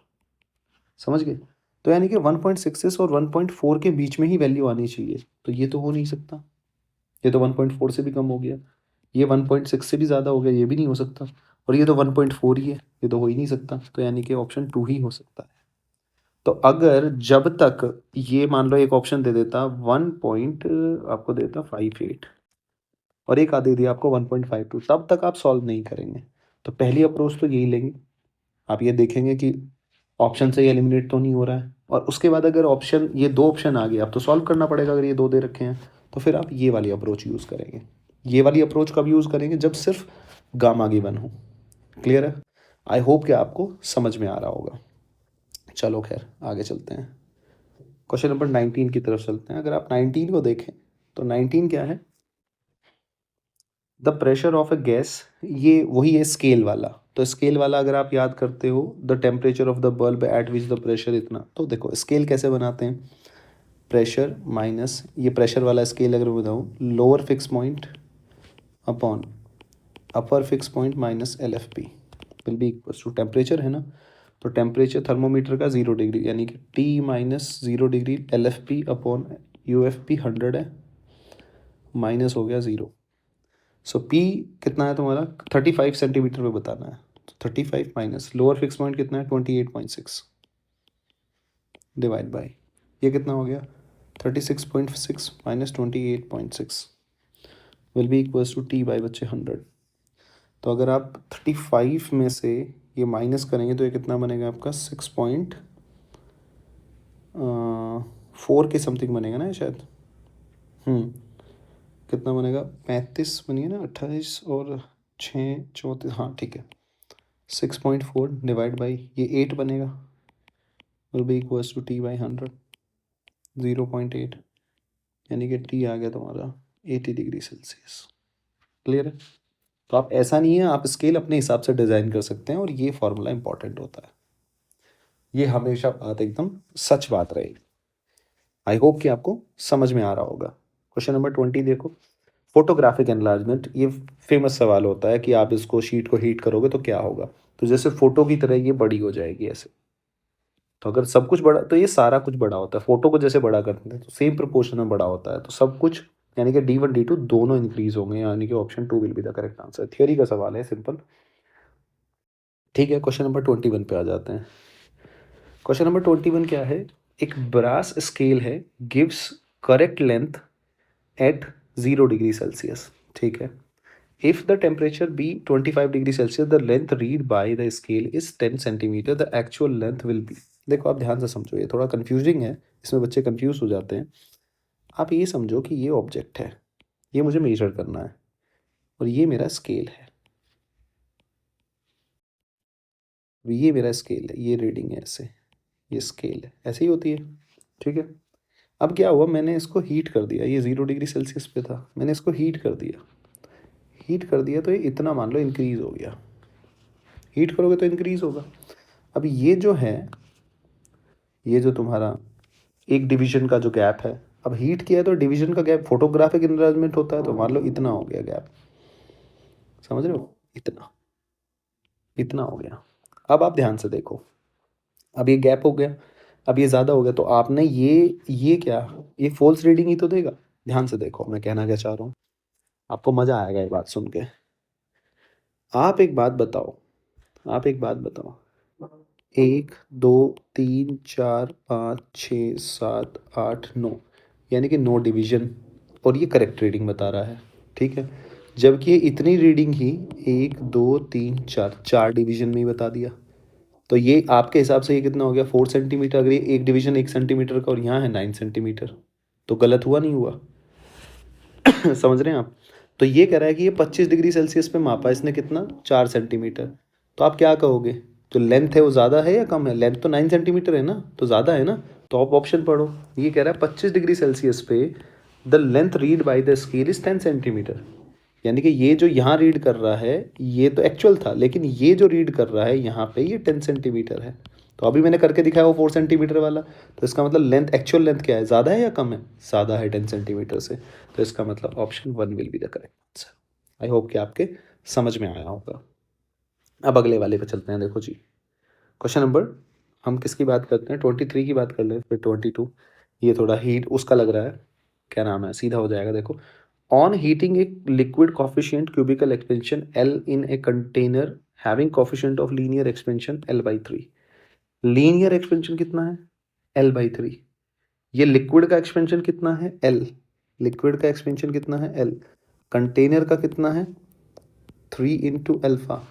समझ गए? तो यानी कि 1.66 और 1.4 के बीच में ही वैल्यू आनी चाहिए, तो ये तो हो नहीं सकता, ये तो 1.4 से भी कम हो गया, ये 1.6 से भी ज़्यादा हो गया, ये भी नहीं हो सकता, और ये तो 1.4 ही है, ये तो हो ही नहीं सकता, तो यानी कि ऑप्शन 2 ही हो सकता है। तो अगर जब तक ये मान लो एक ऑप्शन दे देता 1 पॉइंट आपको देता 58 और एक दे दिया आपको 1.52, तब तक आप सॉल्व नहीं करेंगे। तो पहली अप्रोच तो यही लेंगे, आप ये देखेंगे कि ऑप्शन से एलिमिनेट तो नहीं हो रहा है, और उसके बाद अगर ऑप्शन ये 2 ऑप्शन आ गए, अब तो सॉल्व करना पड़ेगा, अगर ये 2 दे रखे हैं तो फिर आप ये वाली अप्रोच यूज़ करेंगे। ये वाली अप्रोच कब यूज़ करेंगे, जब सिर्फ गामा गिवन हो। क्लियर है? आई होप कि आपको समझ में आ रहा होगा। चलो खैर आगे चलते हैं, क्वेश्चन नंबर 19 की तरफ चलते हैं। अगर आप 19 को देखें तो 19 क्या है, the pressure of a gas, ये वही है स्केल वाला। तो स्केल वाला अगर आप याद करते हो, the temperature of the bulb at which the pressure इतना। तो देखो स्केल कैसे बनाते हैं, प्रेशर माइनस ये प्रेशर वाला स्केल अगर मैं बताऊँ, lower fix point upon upper fix point minus L F P will be equals to temperature है ना, तो टेम्परेचर थर्मोमीटर का 0 डिग्री यानी कि T minus 0 degree L F P upon U F P 100 है, माइनस हो गया 0। सो P कितना है तुम्हारा 35 सेंटीमीटर में बताना है, तो 35 माइनस लोअर फिक्स पॉइंट कितना है 28.6 डिवाइड बाई ये कितना हो गया 36.6 minus 28.6 will be equals to T by बच्चे 100। तो अगर आप 35 में से ये माइनस करेंगे तो ये कितना बनेगा आपका 6.4 के समथिंग बनेगा ना शायद, कितना बनेगा 35 बनिए ना, 28 और 6 34, हाँ ठीक है 6.4 डिवाइड बाई ये 8 बनेगा, will be equals to T by 100 0.8 यानी कि T आ गया तुम्हारा 80 डिग्री सेल्सियस। क्लियर है? तो आप ऐसा नहीं है, आप स्केल अपने हिसाब से डिज़ाइन कर सकते हैं और ये फॉर्मूला इंपॉर्टेंट होता है, ये हमेशा बात एकदम सच बात रहेगी। आई होप कि आपको समझ में आ रहा होगा। क्वेश्चन नंबर 20 देखो, फोटोग्राफिक एनलार्जमेंट, ये फेमस सवाल होता है कि आप इसको शीट को हीट करोगे तो क्या होगा, तो जैसे फोटो की तरह ये बड़ी हो जाएगी ऐसे। तो अगर सब कुछ बड़ा, तो ये सारा कुछ बड़ा होता है, फोटो को जैसे बड़ा करते हैं तो सेम प्रोपोर्शन में बड़ा होता है, तो सब कुछ यानी कि D1 D2 दोनों इंक्रीज होंगे, यानी कि option 2 will be the correct answer. Theory का सवाल है सिंपल, ठीक है। क्वेश्चन नंबर 21 पे आ जाते हैं। क्वेश्चन नंबर 21 क्या है, एक ब्रास स्केल है, gives correct length at 0 degree Celsius, ठीक है। If the temperature be 25 degree Celsius, the length read by the scale is 10 centimetre, the actual length will be। देखो आप ध्यान से समझो, ये थोड़ा कंफ्यूजिंग है, इसमें बच्चे कंफ्यूज हो जाते हैं। आप ये समझो कि ये ऑब्जेक्ट है, ये मुझे मेजर करना है और ये मेरा स्केल है, ये मेरा स्केल है, ये रीडिंग है ऐसे, ये स्केल है, ऐसे ही होती है, ठीक है। अब क्या हुआ, मैंने इसको हीट कर दिया, ये 0 डिग्री सेल्सियस पे था, मैंने इसको हीट कर दिया, हीट कर दिया तो ये इतना मान लो इंक्रीज़ हो गया, हीट करोगे तो इंक्रीज़ होगा। अब ये जो है, ये जो तुम्हारा एक डिवीजन का जो गैप है, अब हीट किया है तो डिवीजन का गैप फोटोग्राफिक एनलार्जमेंट होता है, तो मान लो इतना हो गया गैप, समझ रहे हो, इतना इतना हो गया। अब आप ध्यान से देखो, अब ये गैप हो गया, अब ये ज़्यादा हो गया, तो आपने ये क्या, ये फॉल्स रीडिंग ही तो देगा। ध्यान से देखो मैं कहना क्या चाह रहा हूँ, आपको मज़ा आएगा ये बात सुन के। आप एक बात बताओ, आप एक बात बताओ, 1 2 3 4 5 6 7 8 9, यानी कि 9 डिवीजन, और ये करेक्ट रीडिंग बता रहा है, ठीक है। जबकि ये इतनी रीडिंग ही 1 2 3 4 4 डिवीजन में ही बता दिया, तो ये आपके हिसाब से ये कितना हो गया 4 सेंटीमीटर। अगर ये एक डिवीजन 1 सेंटीमीटर का और यहाँ है 9 सेंटीमीटर, तो गलत हुआ नहीं हुआ? समझ रहे हैं आप? तो ये कह रहा है कि ये 25 डिग्री सेल्सियस पे मापा इसने कितना 4 सेंटीमीटर, तो आप क्या कहोगे, जो लेंथ है वो ज़्यादा है या कम है? लेंथ तो 9 सेंटीमीटर है ना, तो ज़्यादा है ना, तो आप ऑप्शन पढ़ो। ये कह रहा है 25 डिग्री सेल्सियस पे the length read by the scale is 10 centimetre, यानी कि ये जो यहाँ रीड कर रहा है ये तो एक्चुअल था, लेकिन ये जो रीड कर रहा है यहाँ पे ये 10 सेंटीमीटर है। तो अभी मैंने करके दिखाया वो 4 सेंटीमीटर वाला, तो इसका मतलब लेंथ, एक्चुअल लेंथ क्या है, ज़्यादा है या कम है? ज़्यादा है 10 सेंटीमीटर से, तो इसका मतलब option 1 will be the correct answer. I hope कि आपके समझ में आया होगा। अब अगले वाले पे चलते हैं। देखो जी, क्वेश्चन नंबर, हम किसकी बात करते हैं, 23 की बात कर लें, फिर 22, ये थोड़ा हीट उसका लग रहा है, क्या नाम है, सीधा हो जाएगा। देखो, on heating a liquid coefficient cubical expansion L in a container having coefficient of linear expansion L/3। Linear expansion कितना है? L/3। ये लिक्विड का एक्सपेंशन कितना है? L। लिक्विड का एक्सपेंशन कितना है? L। कंटेनर का कितना है? 3 इंटू अल्फा,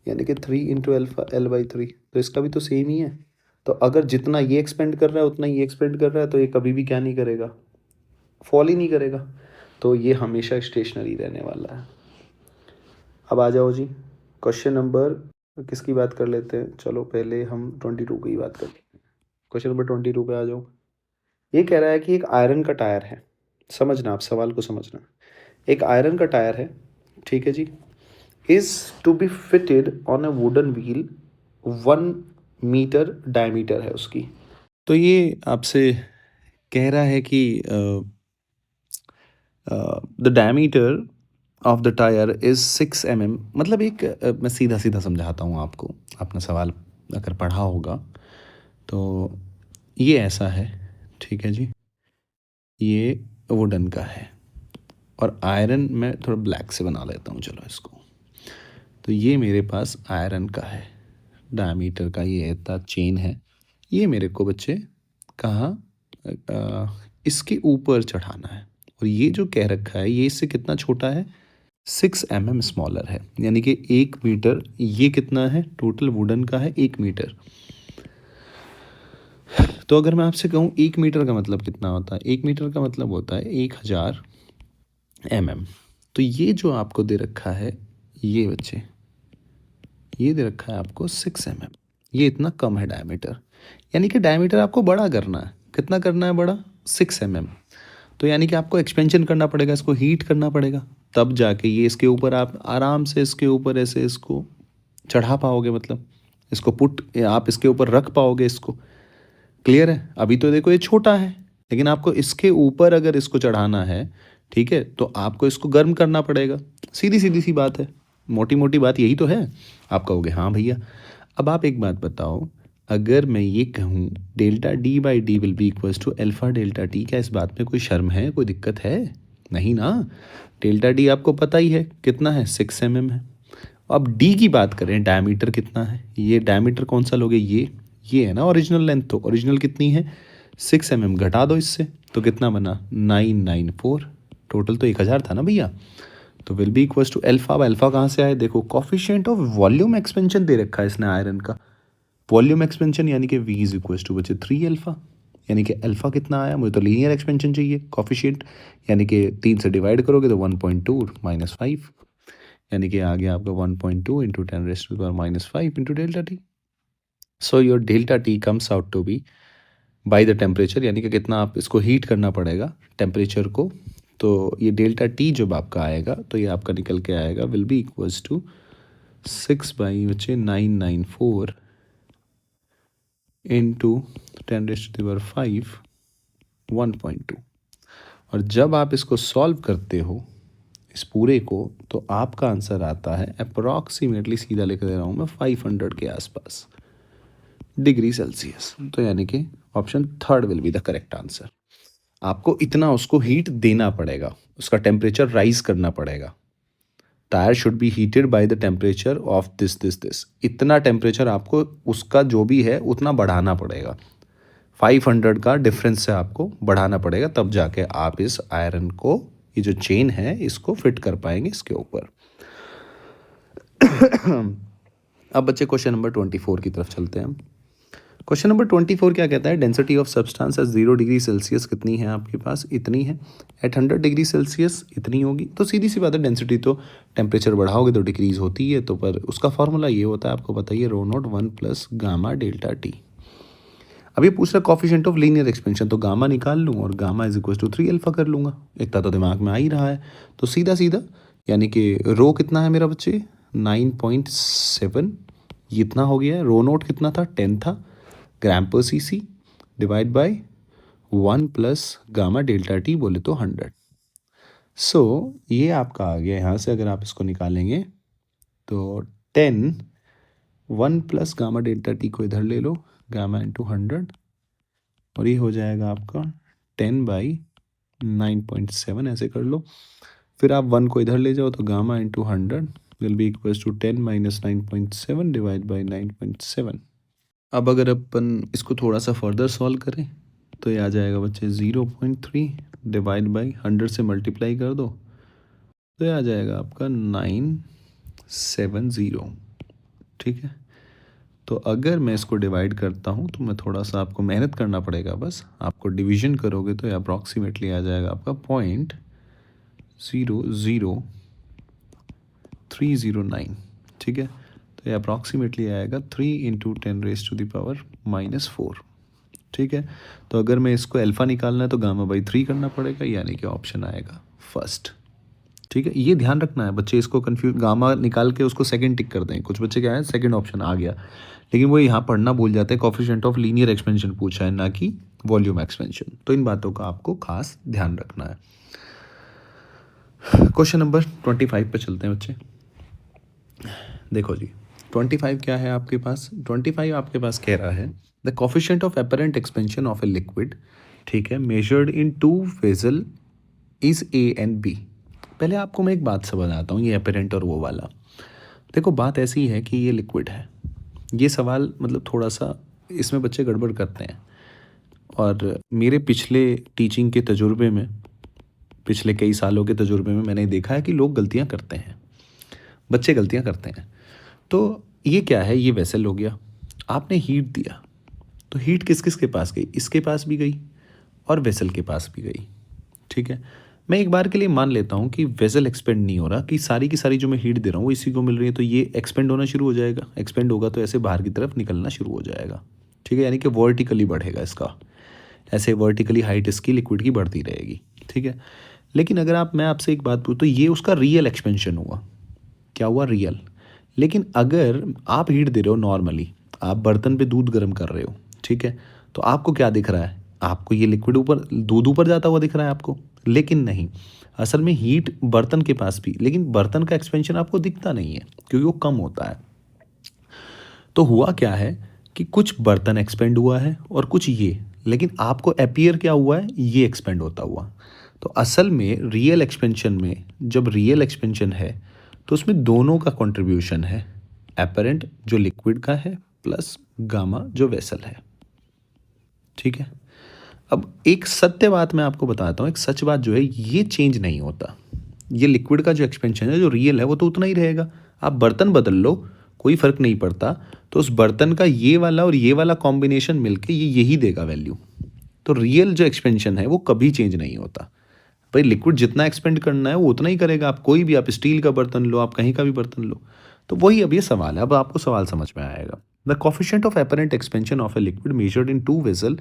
यानी कि 3 इंटू अल्फा L/3, तो इसका भी तो सेम ही है। तो अगर जितना ये एक्सपेंड कर रहा है उतना ये एक्सपेंड कर रहा है, तो ये कभी भी क्या नहीं करेगा, फॉल ही नहीं करेगा, तो ये हमेशा स्टेशनरी रहने वाला है। अब आ जाओ जी, क्वेश्चन नंबर किसकी बात कर लेते हैं, चलो पहले हम 22 की बात करते हैं। क्वेश्चन नंबर 22 पे आ जाओ। ये कह रहा है कि एक आयरन का टायर है, समझना, आप सवाल को समझना। एक आयरन का टायर है, ठीक है जी, is to be fitted on a wooden wheel 1 metre diameter है उसकी। तो ये आपसे कह रहा है कि the diameter of the tyre is 6 mm। मतलब एक मैं सीधा सीधा समझाता हूँ आपको, आपने सवाल अगर पढ़ा होगा तो ये ऐसा है, ठीक है जी, ये वुडन का है और आयरन मैं थोड़ा ब्लैक से बना लेता हूँ, चलो इसको। तो ये मेरे पास आयरन का है, डायमीटर का ये इतना चेन है। ये मेरे को बच्चे कहाँ इसके ऊपर चढ़ाना है और ये जो कह रखा है ये इससे कितना छोटा है, 6 mm स्मॉलर है, यानी कि 1 मीटर। ये कितना है टोटल वुडन का है, 1 मीटर। तो अगर मैं आपसे कहूँ 1 मीटर का मतलब कितना होता है, 1 मीटर का मतलब होता है 1000 mm। तो ये जो आपको दे रखा है, ये बच्चे ये दे रखा है आपको 6 mm। ये इतना कम है डायमीटर, यानी कि डायमीटर आपको बड़ा करना है। कितना करना है बड़ा, 6 mm। तो यानी कि आपको एक्सपेंशन करना पड़ेगा, इसको हीट करना पड़ेगा, तब जाके ये इसके ऊपर आप आराम से इसके ऊपर ऐसे इसको चढ़ा पाओगे, मतलब इसको पुट आप इसके ऊपर रख पाओगे इसको। क्लियर है? अभी तो देखो ये छोटा है, लेकिन आपको इसके ऊपर अगर इसको चढ़ाना है, ठीक है, तो आपको इसको गर्म करना पड़ेगा। सीधी सीधी सी बात है, मोटी मोटी बात यही तो है। आप कहोगे हाँ भैया। अब आप एक बात बताओ, अगर मैं ये कहूँ delta D by D will be equals to alpha delta T, क्या इस बात में कोई शर्म है, कोई दिक्कत है? नहीं ना। डेल्टा डी आपको पता ही है कितना है, 6 mm है। अब डी की बात करें, डायमीटर कितना है, ये डायमीटर कौन सा लोगे, ये है ना ओरिजिनल लेंथ। तो ओरिजिनल कितनी है, 6 mm, घटा दो इससे तो कितना बना, 994। टोटल तो 1000 था ना भैया। तो will be equals to alpha. अब अल्फा कहाँ से आए, देखो कॉफिशिएंट ऑफ वॉल्यूम एक्सपेंशन दे रखा है इसने आयरन का। वॉल्यूम एक्सपेंशन यानी कि वी इज इक्वल्स टू बचे 3 अल्फा, यानी कि अल्फा कितना आया, मुझे तो लीनियर एक्सपेंशन चाहिए कॉफिशिएंट, यानी कि 3 से डिवाइड करोगे तो 1.2 माइनस 5, यानी कि आ गया आपका 1.2 into 10 raise to the power minus 5 into delta T. So your delta T comes out to be by the temperature, यानी कि कितना आप इसको हीट करना पड़ेगा टेम्परेचर को। तो ये डेल्टा टी जब आपका आएगा तो ये आपका निकल के आएगा will be equals to 6 by बच्चे 994 into 10 raise to the power 5 1.2। और जब आप इसको सॉल्व करते हो इस पूरे को, तो आपका आंसर आता है अप्रॉक्सीमेटली, सीधा लिख दे रहा हूँ मैं, 500 के आसपास डिग्री सेल्सियस। तो यानी कि option third will be the correct answer. आपको इतना उसको हीट देना पड़ेगा, उसका टेम्परेचर राइज करना पड़ेगा। Tyre should be heated by the temperature of this. इतना टेम्परेचर आपको उसका जो भी है उतना बढ़ाना पड़ेगा। 500 का डिफरेंस से आपको बढ़ाना पड़ेगा, तब जाके आप इस आयरन को, ये जो चेन है, इसको फिट कर पाएंगे इसके ऊपर। अब बच्चे क्वेश्चन नंबर 24 की तरफ चलते हैं हम। क्वेश्चन नंबर 24 क्या कहता है, density of substance eight 0 degree Celsius कितनी है आपके पास, इतनी है। एट 100 डिग्री सेल्सियस इतनी होगी। तो सीधी सी बात है, डेंसिटी तो टेम्परेचर बढ़ाओगे तो डिक्रीज होती है, तो पर उसका फॉर्मूला ये होता है, आपको बताइए, rho naught 1 plus gamma delta T. अब ये पूछ रहा है कॉफिशिएंट ऑफ लीनियर एक्सपेंशन, तो गामा निकाल लूँ और gamma is equal to 3 alpha कर लूँगा। इतना तो दिमाग में आ ही रहा है। तो सीधा सीधा, यानी कि रो कितना है मेरा बच्चे, 9.7, ये इतना हो गया है। रो नोट कितना था, 10 था, ग्राम पर CC, divide by 1 plus gamma delta T बोले तो 100। सो ये आपका आ गया। यहाँ से अगर आप इसको निकालेंगे तो 10, 1 प्लस गामा डेल्टा टी को इधर ले लो, गामा इंटू 100, और ये हो जाएगा आपका 10 बाई 9.7, ऐसे कर लो। फिर आप 1 को इधर ले जाओ तो gamma into 100 will be equals to 10 minus 9.7 divide by 9.7। अब अगर अपन इसको थोड़ा सा फर्दर सॉल्व करें तो ये आ जाएगा बच्चे 0.3 डिवाइड बाई 100 से मल्टीप्लाई कर दो तो ये आ जाएगा आपका 970। ठीक है, तो अगर मैं इसको डिवाइड करता हूँ तो मैं थोड़ा सा, आपको मेहनत करना पड़ेगा, बस आपको डिवीजन करोगे तो ये अप्रॉक्सीमेटली आ जाएगा आपका 0.00309। ठीक है, तो ये अप्रॉक्सीमेटली आएगा 3 into 10 raise to the power minus 4। ठीक है। तो अगर मैं इसको अल्फ़ा निकालना है तो गामा बाई 3 करना पड़ेगा, यानी कि ऑप्शन आएगा फर्स्ट। ठीक है, ये ध्यान रखना है, बच्चे इसको कंफ्यूज गामा निकाल के उसको सेकंड टिक कर दें। कुछ बच्चे क्या है सेकंड ऑप्शन आ गया, लेकिन वो यहाँ पढ़ना भूल जाते हैं। कोफिशिएंट ऑफ लीनियर एक्सपेंशन पूछा है, ना कि वॉल्यूम एक्सपेंशन। तो इन बातों का आपको खास ध्यान रखना है। क्वेश्चन नंबर 25 पे चलते हैं बच्चे। देखो जी 25 क्या है आपके पास। 25 आपके पास कह रहा है the coefficient of apparent expansion of a liquid, ठीक है, measured in 2 vessel is A and B. पहले आपको मैं एक बात समझाता हूँ, ये अपरेंट और वो वाला। देखो बात ऐसी है कि ये लिक्विड है। ये सवाल मतलब थोड़ा सा इसमें बच्चे गड़बड़ करते हैं, और मेरे पिछले टीचिंग के तजुर्बे में, पिछले कई सालों के तजुर्बे में मैंने देखा है कि लोग गलतियाँ करते हैं, बच्चे गलतियाँ करते हैं। तो ये क्या है, ये वेसल हो गया, आपने हीट दिया, तो हीट किस किस के पास गई, इसके पास भी गई और वेसल के पास भी गई। ठीक है, मैं एक बार के लिए मान लेता हूँ कि वेसल एक्सपेंड नहीं हो रहा, कि सारी की सारी जो मैं हीट दे रहा हूँ वो इसी को मिल रही है, तो ये एक्सपेंड होना शुरू हो जाएगा। एक्सपेंड होगा तो ऐसे बाहर की तरफ निकलना शुरू हो जाएगा। ठीक है, यानी कि वर्टिकली बढ़ेगा इसका, ऐसे वर्टिकली हाइट इसकी लिक्विड की बढ़ती रहेगी। ठीक है, लेकिन अगर मैं आपसे एक बात पूछूँ तो ये उसका रियल एक्सपेंशन हुआ। क्या हुआ, रियल। लेकिन अगर आप हीट दे रहे हो नॉर्मली, आप बर्तन पे दूध गर्म कर रहे हो, ठीक है, तो आपको क्या दिख रहा है, आपको ये लिक्विड ऊपर, दूध ऊपर जाता हुआ दिख रहा है आपको, लेकिन नहीं, असल में हीट बर्तन के पास भी, लेकिन बर्तन का एक्सपेंशन आपको दिखता नहीं है क्योंकि वो कम होता है। तो हुआ क्या है कि कुछ बर्तन एक्सपेंड हुआ है और कुछ ये, लेकिन आपको अपीयर क्या हुआ है, ये एक्सपेंड होता हुआ। तो असल में रियल एक्सपेंशन में, जब रियल एक्सपेंशन है तो उसमें दोनों का कंट्रीब्यूशन है, अपरेंट जो लिक्विड का है प्लस गामा जो वेसल है। ठीक है, अब एक सत्य बात मैं आपको बताता हूँ, एक सच बात जो है, ये चेंज नहीं होता। ये लिक्विड का जो एक्सपेंशन है, जो रियल है, वो तो उतना ही रहेगा। आप बर्तन बदल लो, कोई फर्क नहीं पड़ता। तो उस बर्तन का ये वाला और ये वाला कॉम्बिनेशन मिलके ये यही देगा वैल्यू। तो रियल जो एक्सपेंशन है वो कभी चेंज नहीं होता। भाई लिक्विड जितना एक्सपेंड करना है वो उतना ही करेगा। आप कोई भी, आप स्टील का बर्तन लो, आप कहीं का भी बर्तन लो। तो वही अब ये सवाल है, अब आपको सवाल समझ में आएगा। The coefficient of apparent expansion of a liquid measured in 2 vessel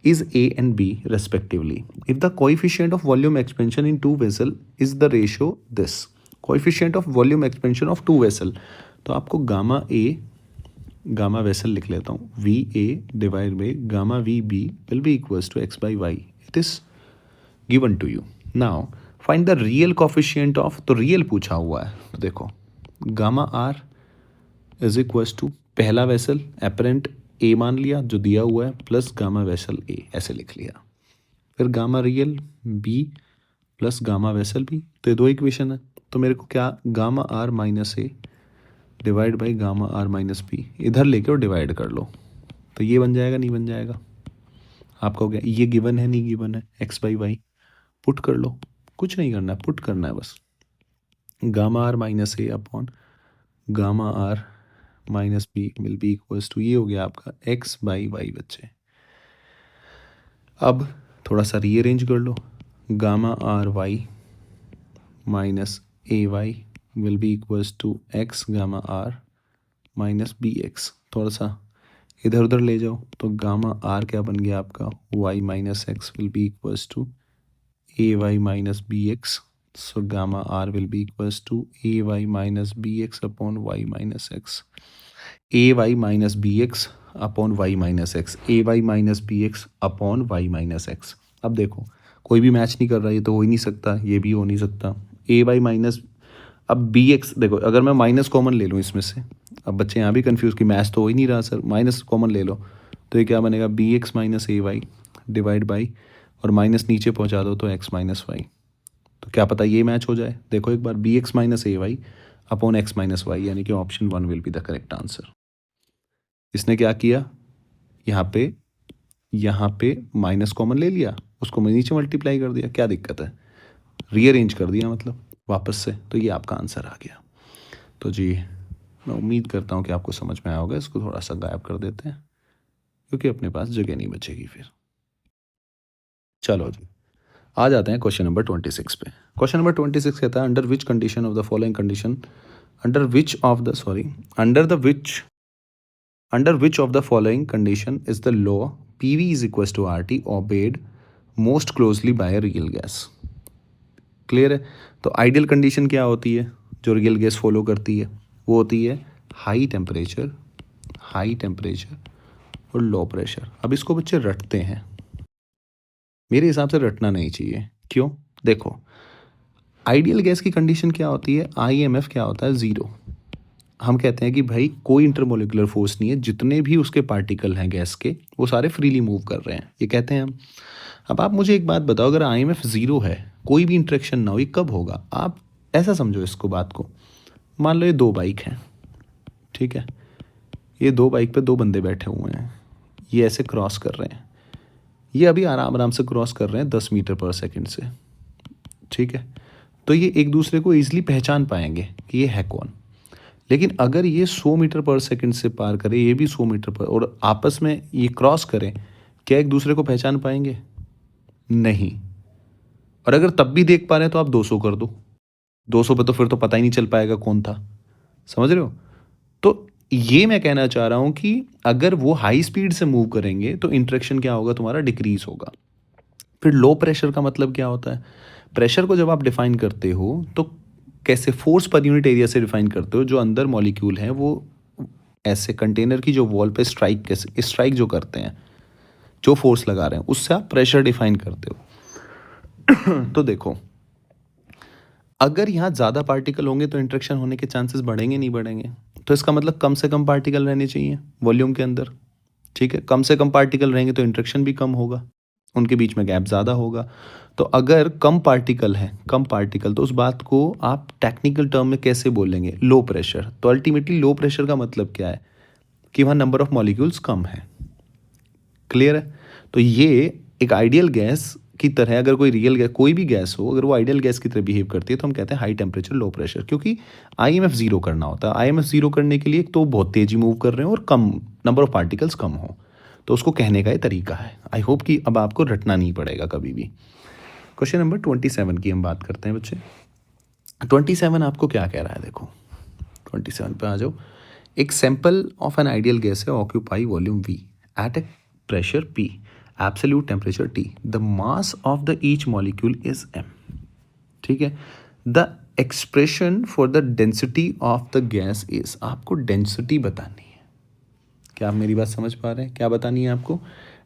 is A and B respectively. If the coefficient of volume expansion in 2 vessel is the ratio this, coefficient of volume expansion of 2 vessel, तो आपको gamma A, gamma vessel लिख लेता हूँ, V A divide by gamma V B will be equals to X by Y. It is given to you. Now find the real coefficient of, तो real पूछा हुआ है, तो देखो gamma R is equals to पहला vessel apparent A मान लिया जो दिया हुआ है, प्लस गामा वेसल ए ऐसे लिख लिया, फिर gamma real B plus gamma vessel B. तो ये दो इक्वेशन है, तो मेरे को क्या, gamma R minus A divide by gamma R minus B, इधर लेके और डिवाइड कर लो, तो ये बन जाएगा, नहीं बन जाएगा आपका, हो गया। ये गिवन है, नहीं गिवन है, एक्स बाई वाई पुट कर लो, कुछ नहीं करना है, पुट करना है बस। Gamma R minus A upon gamma R minus B will be equals to, ये हो गया आपका एक्स बाई वाई बच्चे। अब थोड़ा सा रीअरेंज कर लो, gamma R Y minus A Y will be equals to X gamma R minus B X. थोड़ा सा इधर उधर ले जाओ, तो गामा आर क्या बन गया आपका, Y minus X will be equals to A Y minus B X. So gamma R will be equals to A Y minus B X upon Y minus X, A Y minus B X upon Y minus X, A Y minus B X upon Y minus X. अब देखो कोई भी match नहीं कर रहा, ये तो हो ही नहीं सकता, ये भी हो नहीं सकता। ए वाई माइनस, अब बी एक्स देखो, अगर मैं माइनस कॉमन ले लूँ इसमें से, अब बच्चे यहाँ भी कंफ्यूज कि मैच तो हो ही नहीं रहा सर, माइनस कॉमन ले लो, तो ये क्या बनेगा, B X minus A Y divide by, और माइनस नीचे पहुँचा दो तो एक्स माइनस वाई। तो क्या पता ये मैच हो जाए। देखो एक बार, B X minus A Y upon X minus Y, यानी कि option 1 will be the correct answer. इसने क्या किया, यहाँ पे माइनस कॉमन ले लिया, उसको नीचे मल्टीप्लाई कर दिया, क्या दिक्कत है, रीअरेंज कर दिया मतलब वापस से, तो ये आपका आंसर आ गया। तो जी मैं उम्मीद करता हूँ कि आपको समझ में आया होगा। इसको थोड़ा सा गायब कर देते हैं क्योंकि अपने पास जगह नहीं बचेगी फिर। चलो जी आ जाते हैं क्वेश्चन नंबर 26 पे। क्वेश्चन नंबर 26 कहता है, under which condition of the following condition, under which of the following condition is the law PV is equal to RT obeyed most closely by a real gas. Clear है? तो ideal condition क्या होती है जो real gas follow करती है? वो होती है हाई टेम्परेचर और लो प्रेशर। अब इसको बच्चे रटते हैं, मेरे हिसाब से रटना नहीं चाहिए। क्यों? देखो, आइडियल गैस की कंडीशन क्या होती है? IMF क्या होता है? 0। हम कहते हैं कि भाई कोई इंटरमोलिकुलर फोर्स नहीं है, जितने भी उसके पार्टिकल हैं गैस के वो सारे फ्रीली मूव कर रहे हैं, ये कहते हैं हम। अब आप मुझे एक बात बताओ, अगर IMF 0 है, कोई भी इंटरेक्शन ना हो, ये कब होगा? आप ऐसा समझो इसको, बात को मान लो ये 2 बाइक हैं, ठीक है, ये 2 बाइक पे 2 बंदे बैठे हुए हैं, ये ऐसे क्रॉस कर रहे हैं, ये अभी आराम आराम से क्रॉस कर रहे हैं 10 मीटर पर सेकंड से, ठीक है। तो ये एक दूसरे को ईजिली पहचान पाएंगे कि ये है कौन। लेकिन अगर ये 100 मीटर पर सेकंड से पार करे, ये भी 100 मीटर पर, और आपस में ये क्रॉस करें, क्या एक दूसरे को पहचान पाएंगे? नहीं। और अगर तब भी देख पा रहे हैं तो आप 200 कर दो, 200 पे तो फिर तो पता ही नहीं चल पाएगा कौन था। समझ रहे हो? तो ये मैं कहना चाह रहा हूं कि अगर वो हाई स्पीड से मूव करेंगे तो इंटरेक्शन क्या होगा? तुम्हारा डिक्रीज होगा। फिर लो प्रेशर का मतलब क्या होता है? प्रेशर को जब आप डिफाइन करते हो तो कैसे? फोर्स पर यूनिट एरिया से डिफाइन करते हो। जो अंदर मॉलिक्यूल हैं वो ऐसे कंटेनर की जो वॉल पे स्ट्राइक जो करते हैं, जो फोर्स लगा रहे हैं, उससे आप प्रेशर डिफाइन करते हो। तो देखो, अगर यहाँ ज़्यादा पार्टिकल होंगे तो इंटरेक्शन होने के चांसेस बढ़ेंगे, नहीं बढ़ेंगे? तो इसका मतलब कम से कम पार्टिकल रहने चाहिए वॉल्यूम के अंदर, ठीक है। कम से कम पार्टिकल रहेंगे तो इंटरेक्शन भी कम होगा, उनके बीच में गैप ज़्यादा होगा। तो अगर कम पार्टिकल है, कम पार्टिकल, तो उस बात को आप टेक्निकल टर्म में कैसे बोलेंगे? Low pressure. तो अल्टीमेटली लो प्रेशर का मतलब क्या है? कि वहाँ नंबर ऑफ मॉलिक्यूल्स कम है। क्लियर है? तो ये एक आइडियल गैस की तरह, अगर कोई रियल गैस, कोई भी गैस हो, अगर वो आइडियल गैस की तरह बिहेव करती है तो हम कहते हैं हाई टेम्परेचर लो प्रेशर। क्योंकि IMF 0 करना होता है। IMF 0 करने के लिए एक तो बहुत तेजी मूव कर रहे हैं और कम नंबर ऑफ पार्टिकल्स कम हो, तो उसको कहने का ये तरीका है। आई होप कि अब आपको रटना नहीं पड़ेगा कभी भी। क्वेश्चन नंबर 27 की हम बात करते हैं बच्चे। 27 आपको क्या कह रहा है? देखो 27 पे आ जाओ। एक sample of an ideal gas है, occupy volume V at a pressure P, absolute temperature T, the mass of the each molecule is M, ठीक है। The expression for the density of the gas is, आपको density बतानी है। क्या आप मेरी बात समझ पा रहे हैं? क्या बतानी है आपको?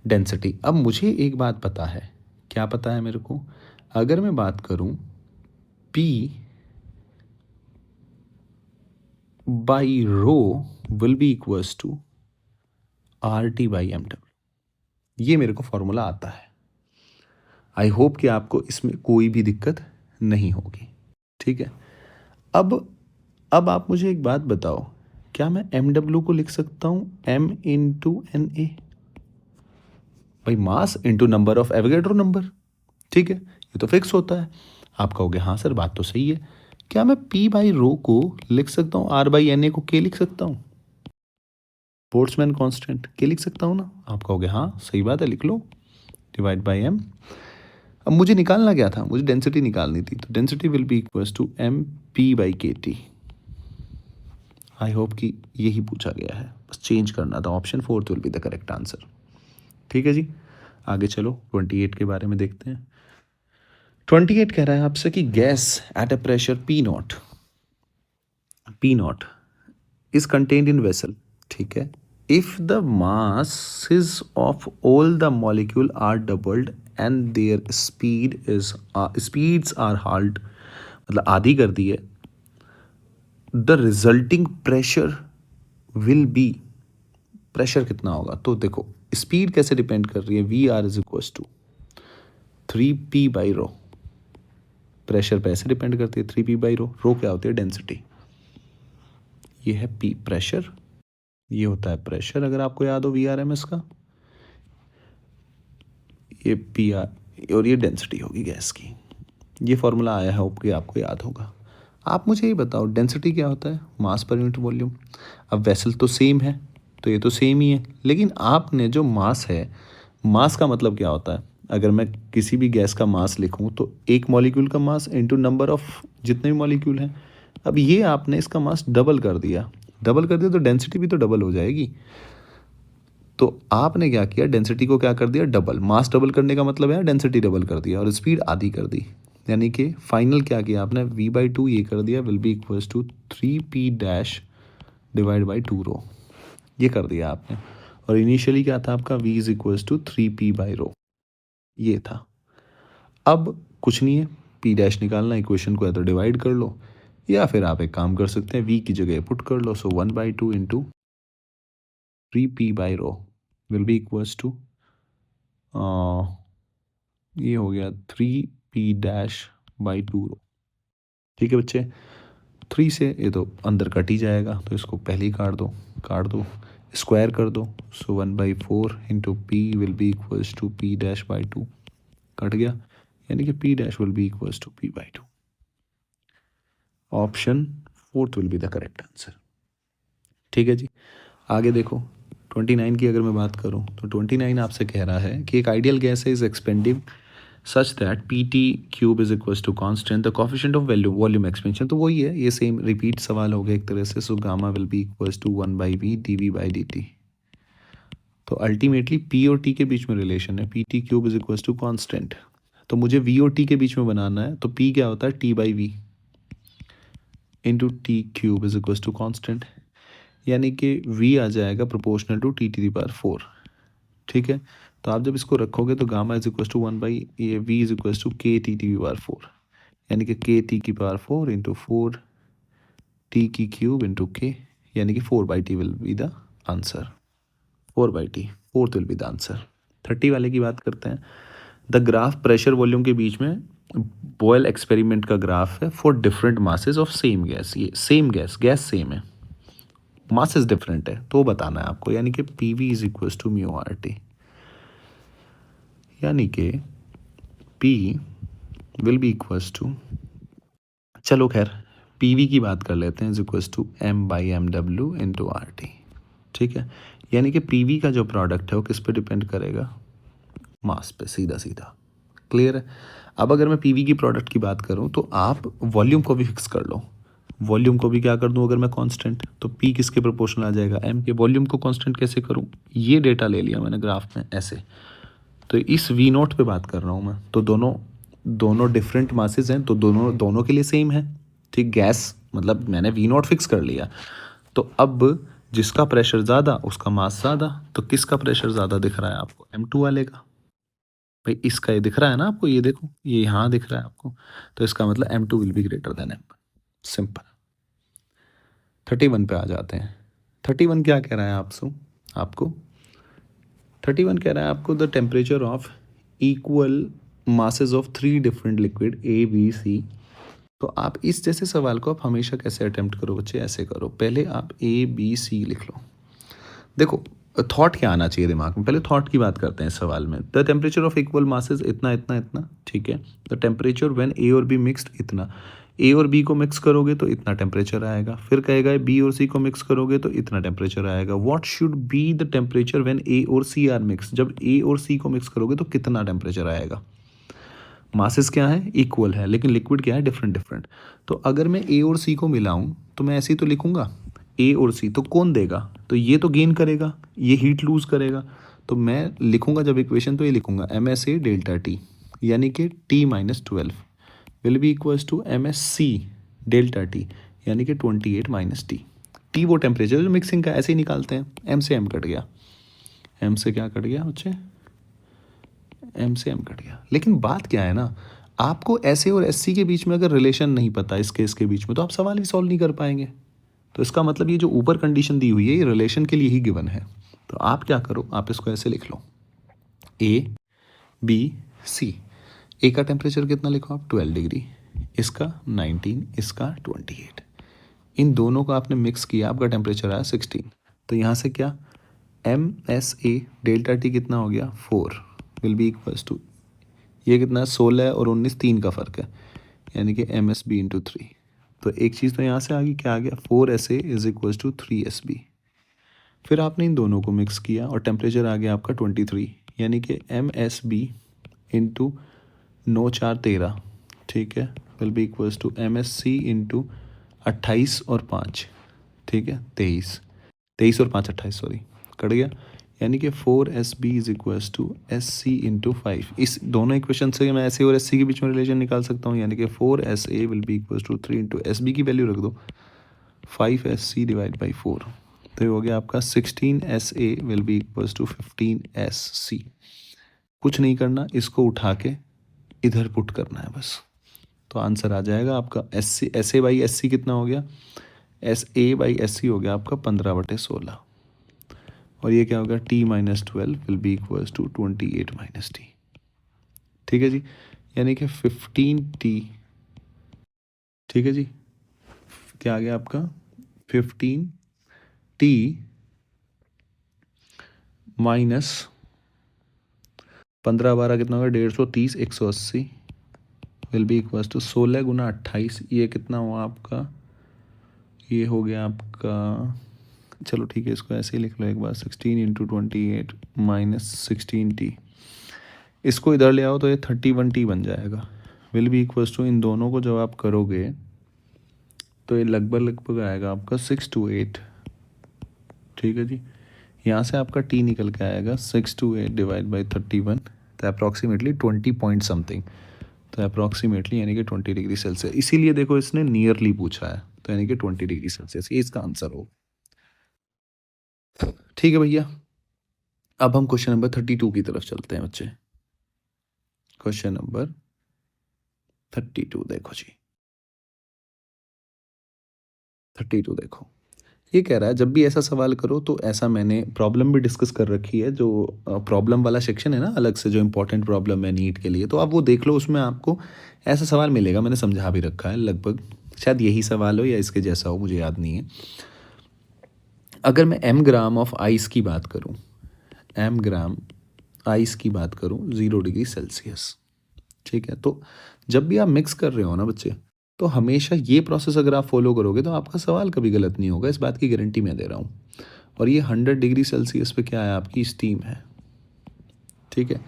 डेंसिटी। अब मुझे एक बात पता है, क्या पता है मेरे को? अगर मैं बात करूं P by rho will be equals to RT by MW, ये मेरे को फॉर्मूला आता है। आई होप कि आपको इसमें कोई भी दिक्कत नहीं होगी, ठीक है। अब आप मुझे एक बात बताओ, क्या मैं MW को लिख सकता हूं M इंटू NA? भाई mass into number of Avogadro number, ठीक है, ये तो फिक्स होता है। आप कहोगे हाँ सर बात तो सही है। क्या मैं P बाई रो को लिख सकता हूँ, R बाई NA को K लिख सकता हूँ? बोल्ट्जमैन कांस्टेंट K लिख सकता हूँ ना? आप कहोगे हाँ सही बात है, लिख लो, डिवाइड बाई M। अब मुझे निकालना क्या था? मुझे डेंसिटी निकालनी थी, तो density will be equals to MP by KT। I hope कि यही पूछा गया है, बस चेंज करना था। Option 4 will be the correct answer, ठीक है जी। आगे चलो 28 के बारे में देखते हैं। 28 कह रहा है आपसे कि gas at a pressure P naught is contained in vessel, ठीक है, if the masses of all the molecule are doubled and their speeds are halved, मतलब आधी कर दी है, the resulting pressure will be, pressure कितना होगा? तो देखो स्पीड कैसे डिपेंड कर रही है? VR is equals to 3P by rho. Pressure पे ऐसे डिपेंड करती है 3P बाई रो। रो क्या होती है? डेंसिटी। ये है P प्रेशर, ये होता है प्रेशर, अगर आपको याद हो VRMS का, ये PR और ये डेंसिटी होगी गैस की। ये फॉर्मूला आया है, होप कि आपको याद होगा। आप मुझे ये बताओ डेंसिटी क्या होता है? मास पर यूनिट वॉल्यूम। अब वेसल तो सेम है, तो ये तो सेम ही है, लेकिन आपने जो मास है, मास का मतलब क्या होता है? अगर मैं किसी भी गैस का मास लिखूं तो एक मॉलिक्यूल का मास इनटू नंबर ऑफ जितने भी मॉलिक्यूल हैं। अब ये आपने इसका मास डबल कर दिया तो डेंसिटी भी तो डबल हो जाएगी। तो आपने क्या किया, डेंसिटी को क्या कर दिया, डबल। मास डबल करने का मतलब है डेंसिटी डबल कर दिया और स्पीड आधी कर दी, यानी कि फाइनल क्या किया आपने, v/2 ये कर दिया will be equals to 3p dash divide by 2 rho, ये कर दिया आपने। और इनिशियली क्या था आपका, v is equals to 3p by rho, ये था। अब कुछ नहीं है, p डैश निकालना, इक्वेशन को या तो डिवाइड कर लो या फिर आप एक काम कर सकते हैं, v की जगह पुट कर लो। So 1/2 into 3p by rho will be equals to ये हो गया 3p डैश बाई 2 रो। ठीक है बच्चे, 3 से ये तो अंदर कट ही जाएगा, तो इसको पहले ही काट दो, स्क्वायर कर दो। So 1/4 into P will be equals to p dash by 2, cut गया, यानी कि p dash will be equals to p by 2। Option 4 will be the correct answer. ठीक है जी, आगे देखो 29 की अगर मैं बात करूं तो 29 आपसे कह रहा है कि एक ideal gas is expanding such that pt cube is equals to constant the coefficient of volume expansion, तो वही है, ये सेम रिपीट सवाल हो गया एक तरह से। So gamma will be equals to 1/v dv by dt। तो अल्टीमेटली p और t के बीच में रिलेशन है, pt cube is equals to constant, तो मुझे v और t के बीच में बनाना है, तो p क्या होता है, t by V into T cube is equals to constant, यानी कि v आ जाएगा प्रोपोर्शनल टू t⁴। ठीक है, तो आप जब इसको रखोगे तो गामा इज इक्वल टू 1 ये v इज इक्वल टू के t⁴, यानी कि के t⁴ इंटू 4 t की क्यूब इंटू के, यानी कि 4/t will be the answer. 4/t, fourth will be the answer. 30 वाले की बात करते हैं। द ग्राफ प्रेशर वॉल्यूम के बीच में बॉयल एक्सपेरिमेंट का ग्राफ है for different masses of same gas. ये सेम गैस सेम है, मासेस डिफरेंट है, तो बताना है आपको, यानी कि P V is equal to mu R T, यानी कि P will be equals to, चलो खैर PV की बात कर लेते हैं, is equals to m/mw into R T. ठीक है, यानी कि PV का जो प्रोडक्ट है वो किस पे डिपेंड करेगा, मास पे, सीधा सीधा। क्लियर है। अब अगर मैं PV की प्रोडक्ट की बात करूं तो आप वॉल्यूम को भी फिक्स कर लो, वॉल्यूम को भी क्या कर दूं अगर मैं कांस्टेंट, तो P किसके प्रोपोर्शनल आ जाएगा, M के। वॉल्यूम को कांस्टेंट कैसे करूं, ये डेटा ले लिया मैंने ग्राफ में ऐसे, तो इस V0 पे बात कर रहा हूँ मैं, तो दोनों डिफरेंट मासेस हैं, तो दोनों के लिए सेम है। ठीक, गैस मतलब मैंने V0 फिक्स कर लिया, तो अब जिसका प्रेशर ज़्यादा उसका मास ज़्यादा, तो किसका प्रेशर ज़्यादा दिख रहा है आपको, M2 वाले का। भाई इसका ये दिख रहा है ना आपको, ये देखो ये यहाँ दिख रहा है आपको, तो इसका मतलब M2 will be greater then M1, simple. 31 पे आ जाते हैं। 31 क्या कह रहा है आपको 31 कह रहा है आपको the temperature of equal masses of 3 different liquid A B C। तो आप इस जैसे सवाल को आप हमेशा कैसे अटेम्प्ट करो बच्चे, ऐसे करो, पहले आप A B C लिख लो। देखो थॉट क्या आना चाहिए दिमाग में, पहले थॉट की बात करते हैं इस सवाल में। The temperature of equal masses इतना इतना इतना, ठीक है। द टेम्परेचर व्हेन A और B मिक्स्ड इतना, A और B को मिक्स करोगे तो इतना टेम्परेचर आएगा, फिर कहेगा B और C को मिक्स करोगे तो इतना टेम्परेचर आएगा। What should be the temperature when A और C आर मिक्स, जब A और C को मिक्स करोगे तो कितना टेम्परेचर आएगा। मासेस क्या है, इक्वल है, लेकिन लिक्विड क्या है, डिफरेंट डिफरेंट। तो अगर मैं A और C को मिलाऊं तो मैं ऐसे ही तो लिखूंगा A और C, तो कौन देगा, तो ये तो गेन करेगा, ये हीट लूज करेगा। तो मैं लिखूंगा जब इक्वेशन तो ये लिखूंगा MSA डेल्टा T, यानी कि T-12 will be equals to MSC delta T, यानी कि 28 - T। T वो टेम्परेचर जो मिक्सिंग का, ऐसे ही निकालते हैं। M से M कट गया, M से क्या कट गया बच्चे, M से M कट गया। लेकिन बात क्या है ना, आपको SA और SC के बीच में अगर रिलेशन नहीं पता इस केस के बीच में, तो आप सवाल भी सॉल्व नहीं कर पाएंगे। तो इसका मतलब ये जो ऊपर कंडीशन दी हुई है ये रिलेशन के लिए ही गिवन है। तो आप क्या करो, आप इसको ऐसे लिख लो A B C। A का टेम्परेचर कितना लिखो आप, 12 डिग्री, इसका 19, इसका 28। इन दोनों को आपने मिक्स किया, आपका टेम्परेचर आया 16। तो यहाँ से क्या MSA डेल्टा T कितना हो गया, 4 विल बी इक्वल्स टू, ये कितना है 16 और 19, 3 का फ़र्क है, यानी कि MSB इंटू 3। तो एक चीज़ तो यहाँ से आ गई, क्या आ गया, 4SA is equals to 3SB। फिर आपने इन दोनों को मिक्स किया और टेम्परेचर आ गया आपका 23, यानी कि MSB इंटू 9 4 13, ठीक है, will be equals to MSC into 28 और 5, ठीक है, 23 और 5 28, सॉरी कट गया, यानी कि 4SB is equals to SC into 5। इस दोनों इक्वेशन से मैं SC और SC के बीच में रिलेशन निकाल सकता हूँ, यानी कि 4SA will be equals to 3 into SB की वैल्यू रख दो 5SC डिवाइड बाई 4, तो ये हो गया आपका 16SA will be equals to 15SC। कुछ नहीं करना, इसको उठा के इधर पुट करना है बस, तो आंसर आ जाएगा आपका SA बाई SC कितना हो गया, SA बाई SC हो गया आपका 15/16, और ये क्या होगा T minus 12 will be equals to 28 minus T। ठीक है जी, यानी कि 15T, ठीक है जी, क्या आ गया आपका 15T माइनस 15/12 कितना होगा 150, 180 विल बी इक्वल्स टू 16 गुना 28, ये कितना हुआ आपका, ये हो गया आपका, चलो ठीक है इसको ऐसे ही लिख लो एक बार, 16 इंटू 28 माइनस 16T, इसको इधर ले आओ तो ये 31T बन जाएगा, विल बी इक्वल्स टू, इन दोनों को जब आप करोगे तो ये लगभग आएगा आपका 628। ठीक है जी, यहाँ से आपका T निकल के आएगा 628 डिवाइड बाई 31, तो अप्रॉक्सीमेटली 20 पॉइंट समथिंग, तो अप्रॉक्सीमेटली यानी कि 20 डिग्री सेल्सियस। इसीलिए देखो इसने नियरली पूछा है, तो यानी कि 20 डिग्री सेल्सियस, ये इसका आंसर हो। ठीक है भैया, अब हम क्वेश्चन नंबर 32 की तरफ चलते हैं बच्चे। क्वेश्चन नंबर 32 देखो जी, 32 देखो, ये कह रहा है जब भी ऐसा सवाल करो तो ऐसा, मैंने प्रॉब्लम भी डिस्कस कर रखी है, जो प्रॉब्लम वाला सेक्शन है ना अलग से, जो इंपॉर्टेंट प्रॉब्लम है नीट के लिए, तो आप वो देख लो, उसमें आपको ऐसा सवाल मिलेगा, मैंने समझा भी रखा है लगभग, शायद यही सवाल हो या इसके जैसा हो, मुझे याद नहीं है। अगर मैं m ग्राम ऑफ आइस की बात करूं, m ग्राम आइस की बात करूं 0 डिग्री सेल्सियस, ठीक है, तो जब भी आप मिक्स कर रहे हो ना बच्चे, तो हमेशा ये प्रोसेस अगर आप फॉलो करोगे तो आपका सवाल कभी गलत नहीं होगा, इस बात की गारंटी मैं दे रहा हूँ। और ये 100 डिग्री सेल्सियस पे क्या है, आपकी स्टीम है। ठीक है,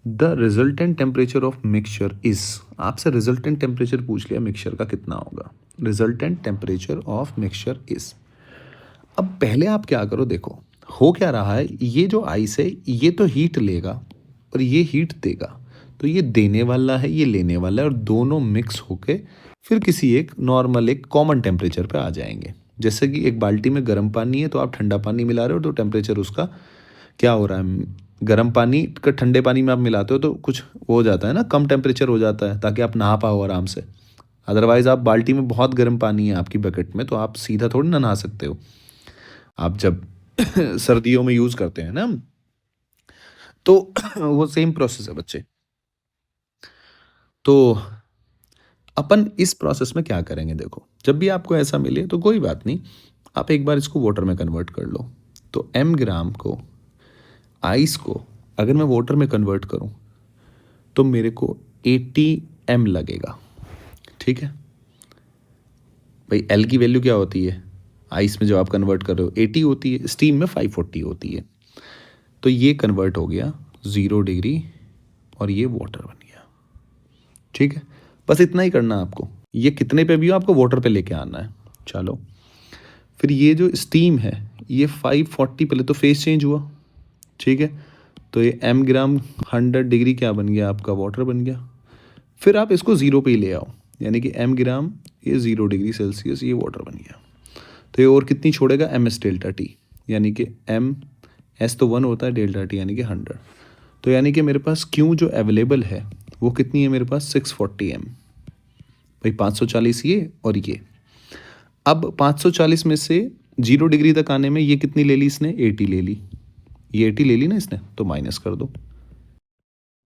the resultant temperature of mixture is, आपसे रिजल्टेंट टेम्परेचर पूछ लिया मिक्सचर का कितना होगा, resultant temperature of mixture is. अब पहले आप क्या करो, देखो हो क्या रहा है, ये जो आइस है ये तो हीट लेगा और ये हीट देगा, तो ये देने वाला है ये लेने वाला है, और दोनों मिक्स होके फिर किसी एक नॉर्मल एक कॉमन टेम्परेचर पे आ जाएंगे। जैसे कि एक बाल्टी में गर्म पानी है तो आप ठंडा पानी मिला रहे हो, तो टेम्परेचर उसका क्या हो रहा है, गर्म पानी का ठंडे पानी में आप मिलाते हो तो कुछ हो जाता है ना, कम टेम्परेचर हो जाता है, ताकि आप नहा पाओ आराम से। अदरवाइज़ आप बाल्टी में बहुत गर्म पानी है आपकी बकेट में, तो आप सीधा थोड़ी ना नहा सकते हो, आप जब सर्दियों में यूज़ करते हैं ना, तो वो सेम प्रोसेस है बच्चे। तो अपन इस प्रोसेस में क्या करेंगे, देखो जब भी आपको ऐसा मिले तो कोई बात नहीं, आप एक बार इसको वाटर में कन्वर्ट कर लो। तो m ग्राम को, आइस को अगर मैं वाटर में कन्वर्ट करूं तो मेरे को 80 m लगेगा। ठीक है भाई, L की वैल्यू क्या होती है आइस में जब आप कन्वर्ट कर रहे हो, 80 होती है, स्टीम में 540 होती है, तो ये कन्वर्ट हो गया 0 डिग्री और ये वाटर बन गया। ठीक है, बस इतना ही करना है आपको, ये कितने पे भी हो आपको वाटर पे लेके आना है। चलो फिर ये जो स्टीम है ये 540, पहले तो फेस चेंज हुआ, ठीक है, तो ये m ग्राम 100 डिग्री क्या बन गया आपका, वाटर बन गया। फिर आप इसको 0 पे ही ले आओ, यानी कि m ग्राम ये 0 डिग्री सेल्सियस ये वाटर बन गया, तो ये और कितनी छोड़ेगा, ms डेल्टा टी, यानी कि s तो 1 होता है, डेल्टा टी यानी कि 100, तो यानी कि मेरे पास Q जो अवेलेबल है वो कितनी है मेरे पास, 640 m। भाई 540 ये और ये, अब 540 में से 0 डिग्री तक आने में ये कितनी ले ली इसने, 80 ले ली, ये 80 ले ली ना इसने, तो माइनस कर दो,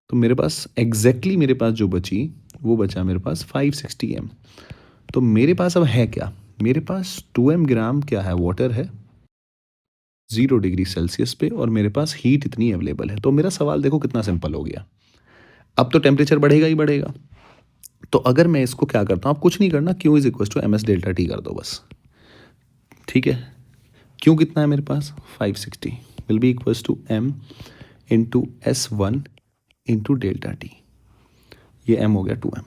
तो मेरे पास एग्जैक्टली मेरे पास जो बची वो बचा मेरे पास 560 m। तो मेरे पास अब है क्या, मेरे पास 2m ग्राम क्या है, वाटर है 0 डिग्री सेल्सियस पे, और मेरे पास हीट इतनी अवेलेबल है। तो मेरा सवाल देखो कितना सिंपल हो गया, अब तो टेम्परेचर बढ़ेगा ही बढ़ेगा, तो अगर मैं इसको क्या करता हूँ, आप कुछ नहीं करना, Q is equal to ms delta T कर दो बस। ठीक है, Q कितना है मेरे पास 560 will be equals to m into S1 into delta T, ये m हो गया 2m,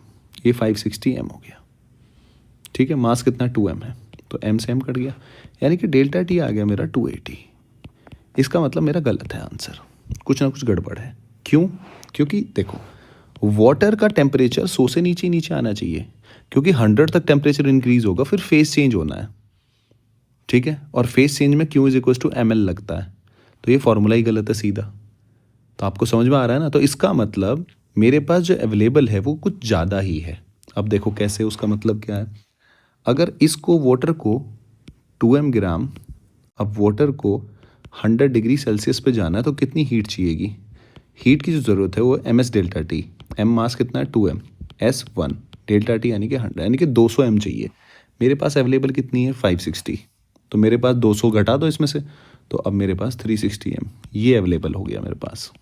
ये 560 m हो गया। ठीक है, मास कितना 2m है, तो m से m कट गया, यानी कि डेल्टा टी आ गया मेरा 280। इसका मतलब मेरा गलत है आंसर, कुछ ना कुछ गड़बड़ है। क्यों? क्योंकि देखो वाटर का टेम्परेचर 100 से नीचे नीचे आना चाहिए, क्योंकि 100 तक टेम्परेचर इंक्रीज होगा फिर फेस चेंज होना है, ठीक है। और फेस चेंज में Q is equal to ml लगता है, तो ये फॉर्मूला ही गलत है सीधा। तो आपको समझ में आ रहा है ना? तो इसका मतलब मेरे पास जो अवेलेबल है वो कुछ ज़्यादा ही है। अब देखो कैसे, उसका मतलब क्या है। अगर इसको वाटर को 2m ग्राम, अब वाटर को 100 डिग्री सेल्सियस पे जाना है तो कितनी हीट चाहिएगी? हीट की जो ज़रूरत है वो ms डेल्टा टी। m मास कितना है? 2m, s 1, डेल्टा टी यानी कि 100, यानी कि 200 m चाहिए। मेरे पास अवेलेबल कितनी है? 560। तो मेरे पास 200 घटा दो इसमें से, तो अब मेरे पास 360 m ये अवेलेबल हो गया मेरे पास,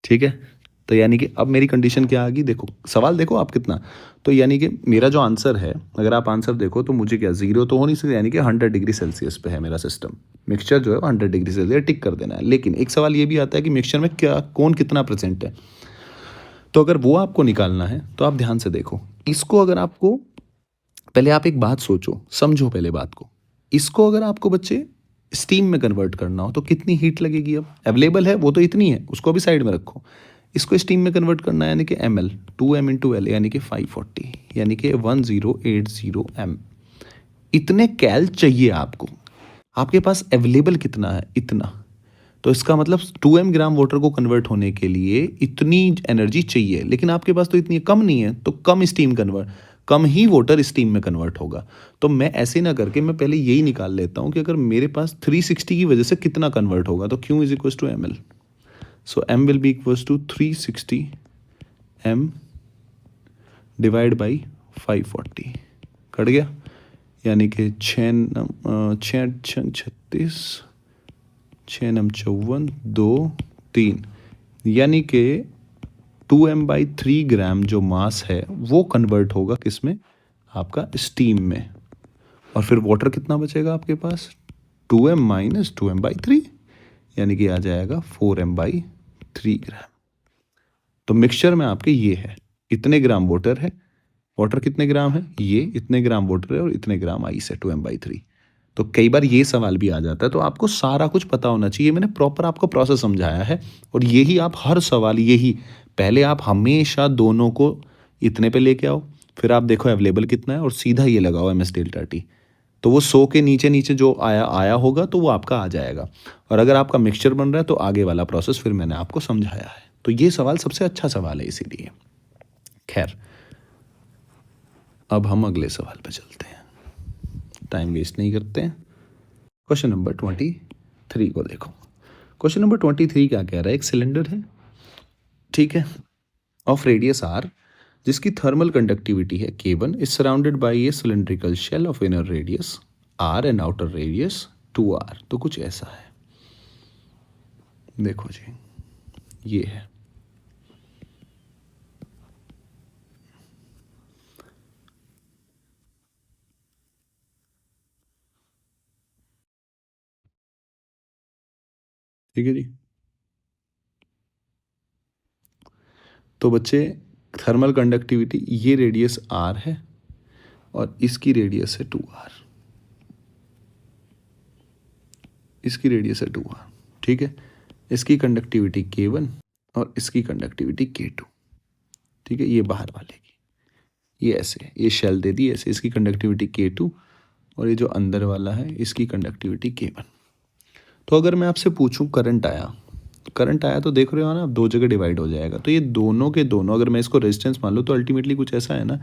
ठीक है। तो यानी कि अब मेरी कंडीशन क्या आ गई? देखो सवाल देखो आप कितना, तो यानी कि मेरा जो आंसर है, अगर आप आंसर देखो तो मुझे क्या, जीरो तो हो नहीं सकता, यानी कि 100 डिग्री सेल्सियस पे है मेरा सिस्टम। मिक्सचर जो है वो 100 डिग्री सेल्सियस टिक कर देना है। लेकिन एक सवाल ये भी आता है कि मिक्सचर में क्या कौन कितना प्रेजेंट है, तो अगर वो आपको निकालना है तो आप ध्यान से देखो इसको। अगर आपको, पहले आप एक बात सोचो, समझो पहले बात को। इसको अगर आपको बच्चे स्टीम में कन्वर्ट करना हो तो कितनी हीट लगेगी? अब अवेलेबल है वो तो इतनी है, उसको अभी साइड में रखो। इसको स्टीम में कन्वर्ट करना है, यानी कि ml 2m इंटू एल, यानी कि 540, यानी कि 1080 m। इतने कैल चाहिए आपको। आपके पास अवेलेबल कितना है? इतना। तो इसका मतलब 2m ग्राम वाटर को कन्वर्ट होने के लिए इतनी एनर्जी चाहिए, लेकिन आपके पास तो इतनी कम नहीं है, तो कम स्टीम कन्वर्ट, कम ही वाटर स्टीम में कन्वर्ट होगा। तो मैं ऐसे ना करके मैं पहले यही निकाल लेता हूँ कि अगर मेरे पास 360 की वजह से कितना कन्वर्ट होगा, तो Q is equal to ml। So m will be equals to 360 m divide by 540, cut गया, यानी कि 36, 6 नम 54, 2 3, यानी कि 2m/3 ग्राम जो मास है वो कन्वर्ट होगा किस में? आपका स्टीम में। और फिर वाटर कितना बचेगा आपके पास? 2m माइनस 2m/3, यानी कि आ जाएगा 4m/3 ग्राम। तो मिक्सचर में आपके ये है, इतने ग्राम वाटर है। वाटर कितने ग्राम है? ये इतने ग्राम वाटर है और इतने ग्राम आइस है, 2m/3। तो कई बार ये सवाल भी आ जाता है, तो आपको सारा कुछ पता होना चाहिए। मैंने प्रॉपर आपको प्रोसेस समझाया है, और यही आप हर सवाल, यही पहले आप हमेशा दोनों को इतने पे लेके आओ, फिर आप देखो अवेलेबल कितना है और सीधा ये लगाओ ms डेल्टा टी। तो वो 100 के नीचे नीचे जो आया होगा तो वो आपका आ जाएगा। और अगर आपका मिक्सचर बन रहा है तो आगे वाला प्रोसेस फिर मैंने आपको समझाया है। तो ये सवाल सबसे अच्छा सवाल है इसीलिए। खैर, अब हम अगले सवाल पे चलते हैं, टाइम वेस्ट नहीं करते हैं। क्वेश्चन नंबर 23 को देखो। क्वेश्चन नंबर 23 क्या कह रहा है? एक सिलेंडर है, ठीक है, ऑफ रेडियस r, जिसकी थर्मल कंडक्टिविटी है K1, is surrounded by a cylindrical shell of inner radius r and outer radius 2r। तो कुछ ऐसा है, देखो जी, ये है। ठीक है जी। तो बच्चे, थर्मल कंडक्टिविटी, ये रेडियस r है और इसकी रेडियस है 2r, इसकी रेडियस है 2r, ठीक है। इसकी कंडक्टिविटी K1 और इसकी कंडक्टिविटी K2, ठीक है। ये बाहर वाले की, ये ऐसे, ये शेल दे दी ऐसे, इसकी कंडक्टिविटी K2 और ये जो अंदर वाला है इसकी कंडक्टिविटी K1। तो अगर मैं आपसे पूछूं करंट आया तो देख रहे हो ना, अब दो जगह डिवाइड हो जाएगा। तो ये दोनों के दोनों, अगर मैं इसको रेजिस्टेंस मान लूँ तो अल्टीमेटली कुछ ऐसा है ना,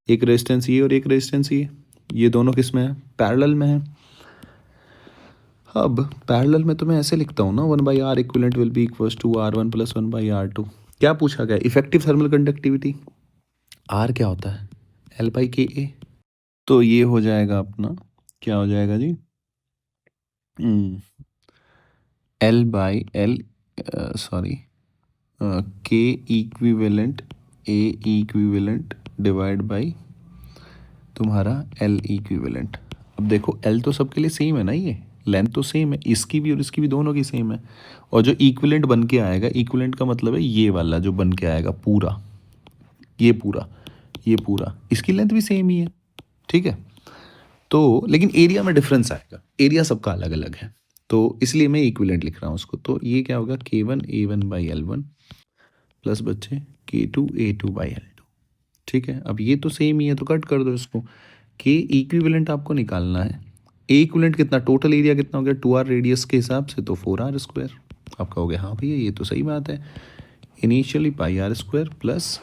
एक रेजिस्टेंस ये और एक रेजिस्टेंस ये दोनों किस में है? पैरेलल में है। अब पैरेलल में तो मैं ऐसे लिखता हूँ ना, 1/r equivalent will be equals to r1 + 1/r2। क्या पूछा गया? Effective thermal conductivity. r क्या होता है? L/Ka। तो ये हो जाएगा अपना, क्या हो जाएगा जी? L/L, sorry, K equivalent, A equivalent divide by तुम्हारा L इक्विवेलेंट। अब देखो L तो सबके लिए सेम है ना, ये लेंथ तो सेम है, इसकी भी और इसकी भी, दोनों की सेम है। और जो इक्विवेलेंट बन के आएगा, इक्विवेलेंट का मतलब है ये वाला जो बन के आएगा पूरा, ये पूरा, इसकी लेंथ भी सेम ही है, ठीक है। तो लेकिन एरिया में डिफरेंस आएगा, एरिया सबका अलग अलग है। तो इसलिए मैं इक्विवेलेंट लिख रहा हूँ उसको। तो ये क्या होगा, K1A1/L1 प्लस बच्चे K2A2/L2। ठीक है, अब ये तो सेम ही है तो कट कर दो इसको। के इक्विवेलेंट आपको निकालना है। ए इक्विवेलेंट कितना, टोटल एरिया कितना हो गया 2r रेडियस के हिसाब से, तो 4r²। आप कहोगे हाँ भैया ये तो सही बात है। इनिशियली πr² प्लस,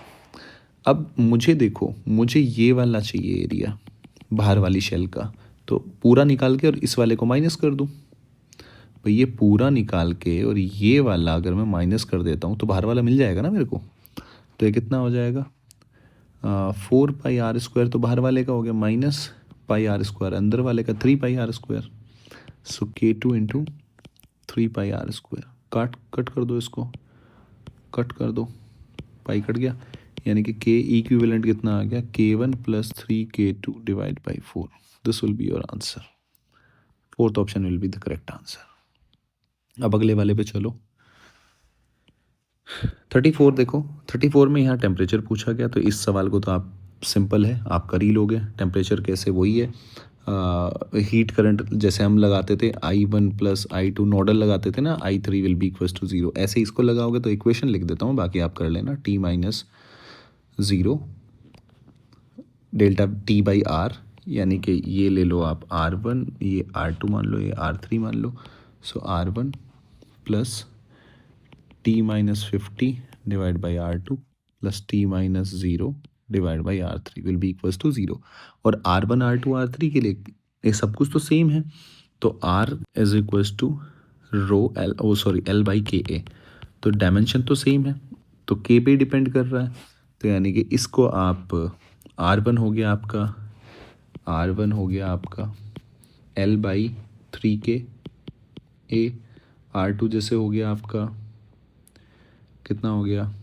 अब मुझे देखो, मुझे ये वाला चाहिए एरिया बाहर वाली शेल का, तो पूरा निकाल के और इस वाले को माइनस कर दूँ। भाई ये पूरा निकाल के और ये वाला अगर मैं माइनस कर देता हूँ तो बाहर वाला मिल जाएगा ना मेरे को। तो ये कितना हो जाएगा, 4πr² तो बाहर वाले का हो गया, माइनस πr² अंदर वाले का 3πr²। सो K2 इंटू 3πr²। कट कर दो इसको, कट कर दो, पाई कट गया, यानी कि K इक्विवेलेंट कितना आ गया, K1 plus 3K2 divide by 4। This will be your answer. Fourth option will be the correct answer. अब अगले वाले पे चलो। 34 देखो, 34 में यहाँ टेम्परेचर पूछा गया, तो इस सवाल को तो आप सिंपल है, आप कर ही लोगे। टेम्परेचर कैसे, वही है हीट करंट जैसे हम लगाते थे I1 प्लस I2 नोडल लगाते थे ना, I3 will be equals to 0, ऐसे इसको लगाओगे। तो इक्वेशन लिख देता हूँ, बाकी आप कर लेना। T-0 delta T by R, यानी कि ये ले लो आप R1, ये R2 मान लो, ये R3 मान लो। So R1 plus T-50 divide by R2 plus T-0 divide by R3 will be equals to 0। और R1 R2 R3 के लिए ये सब कुछ तो सेम है, तो R is equals to L by KA। तो डायमेंशन तो सेम है, तो K पे डिपेंड कर रहा है। तो यानी कि इसको आप R1 हो गया आपका L बाई 3KA, R2 जैसे हो गया आपका कितना हो गया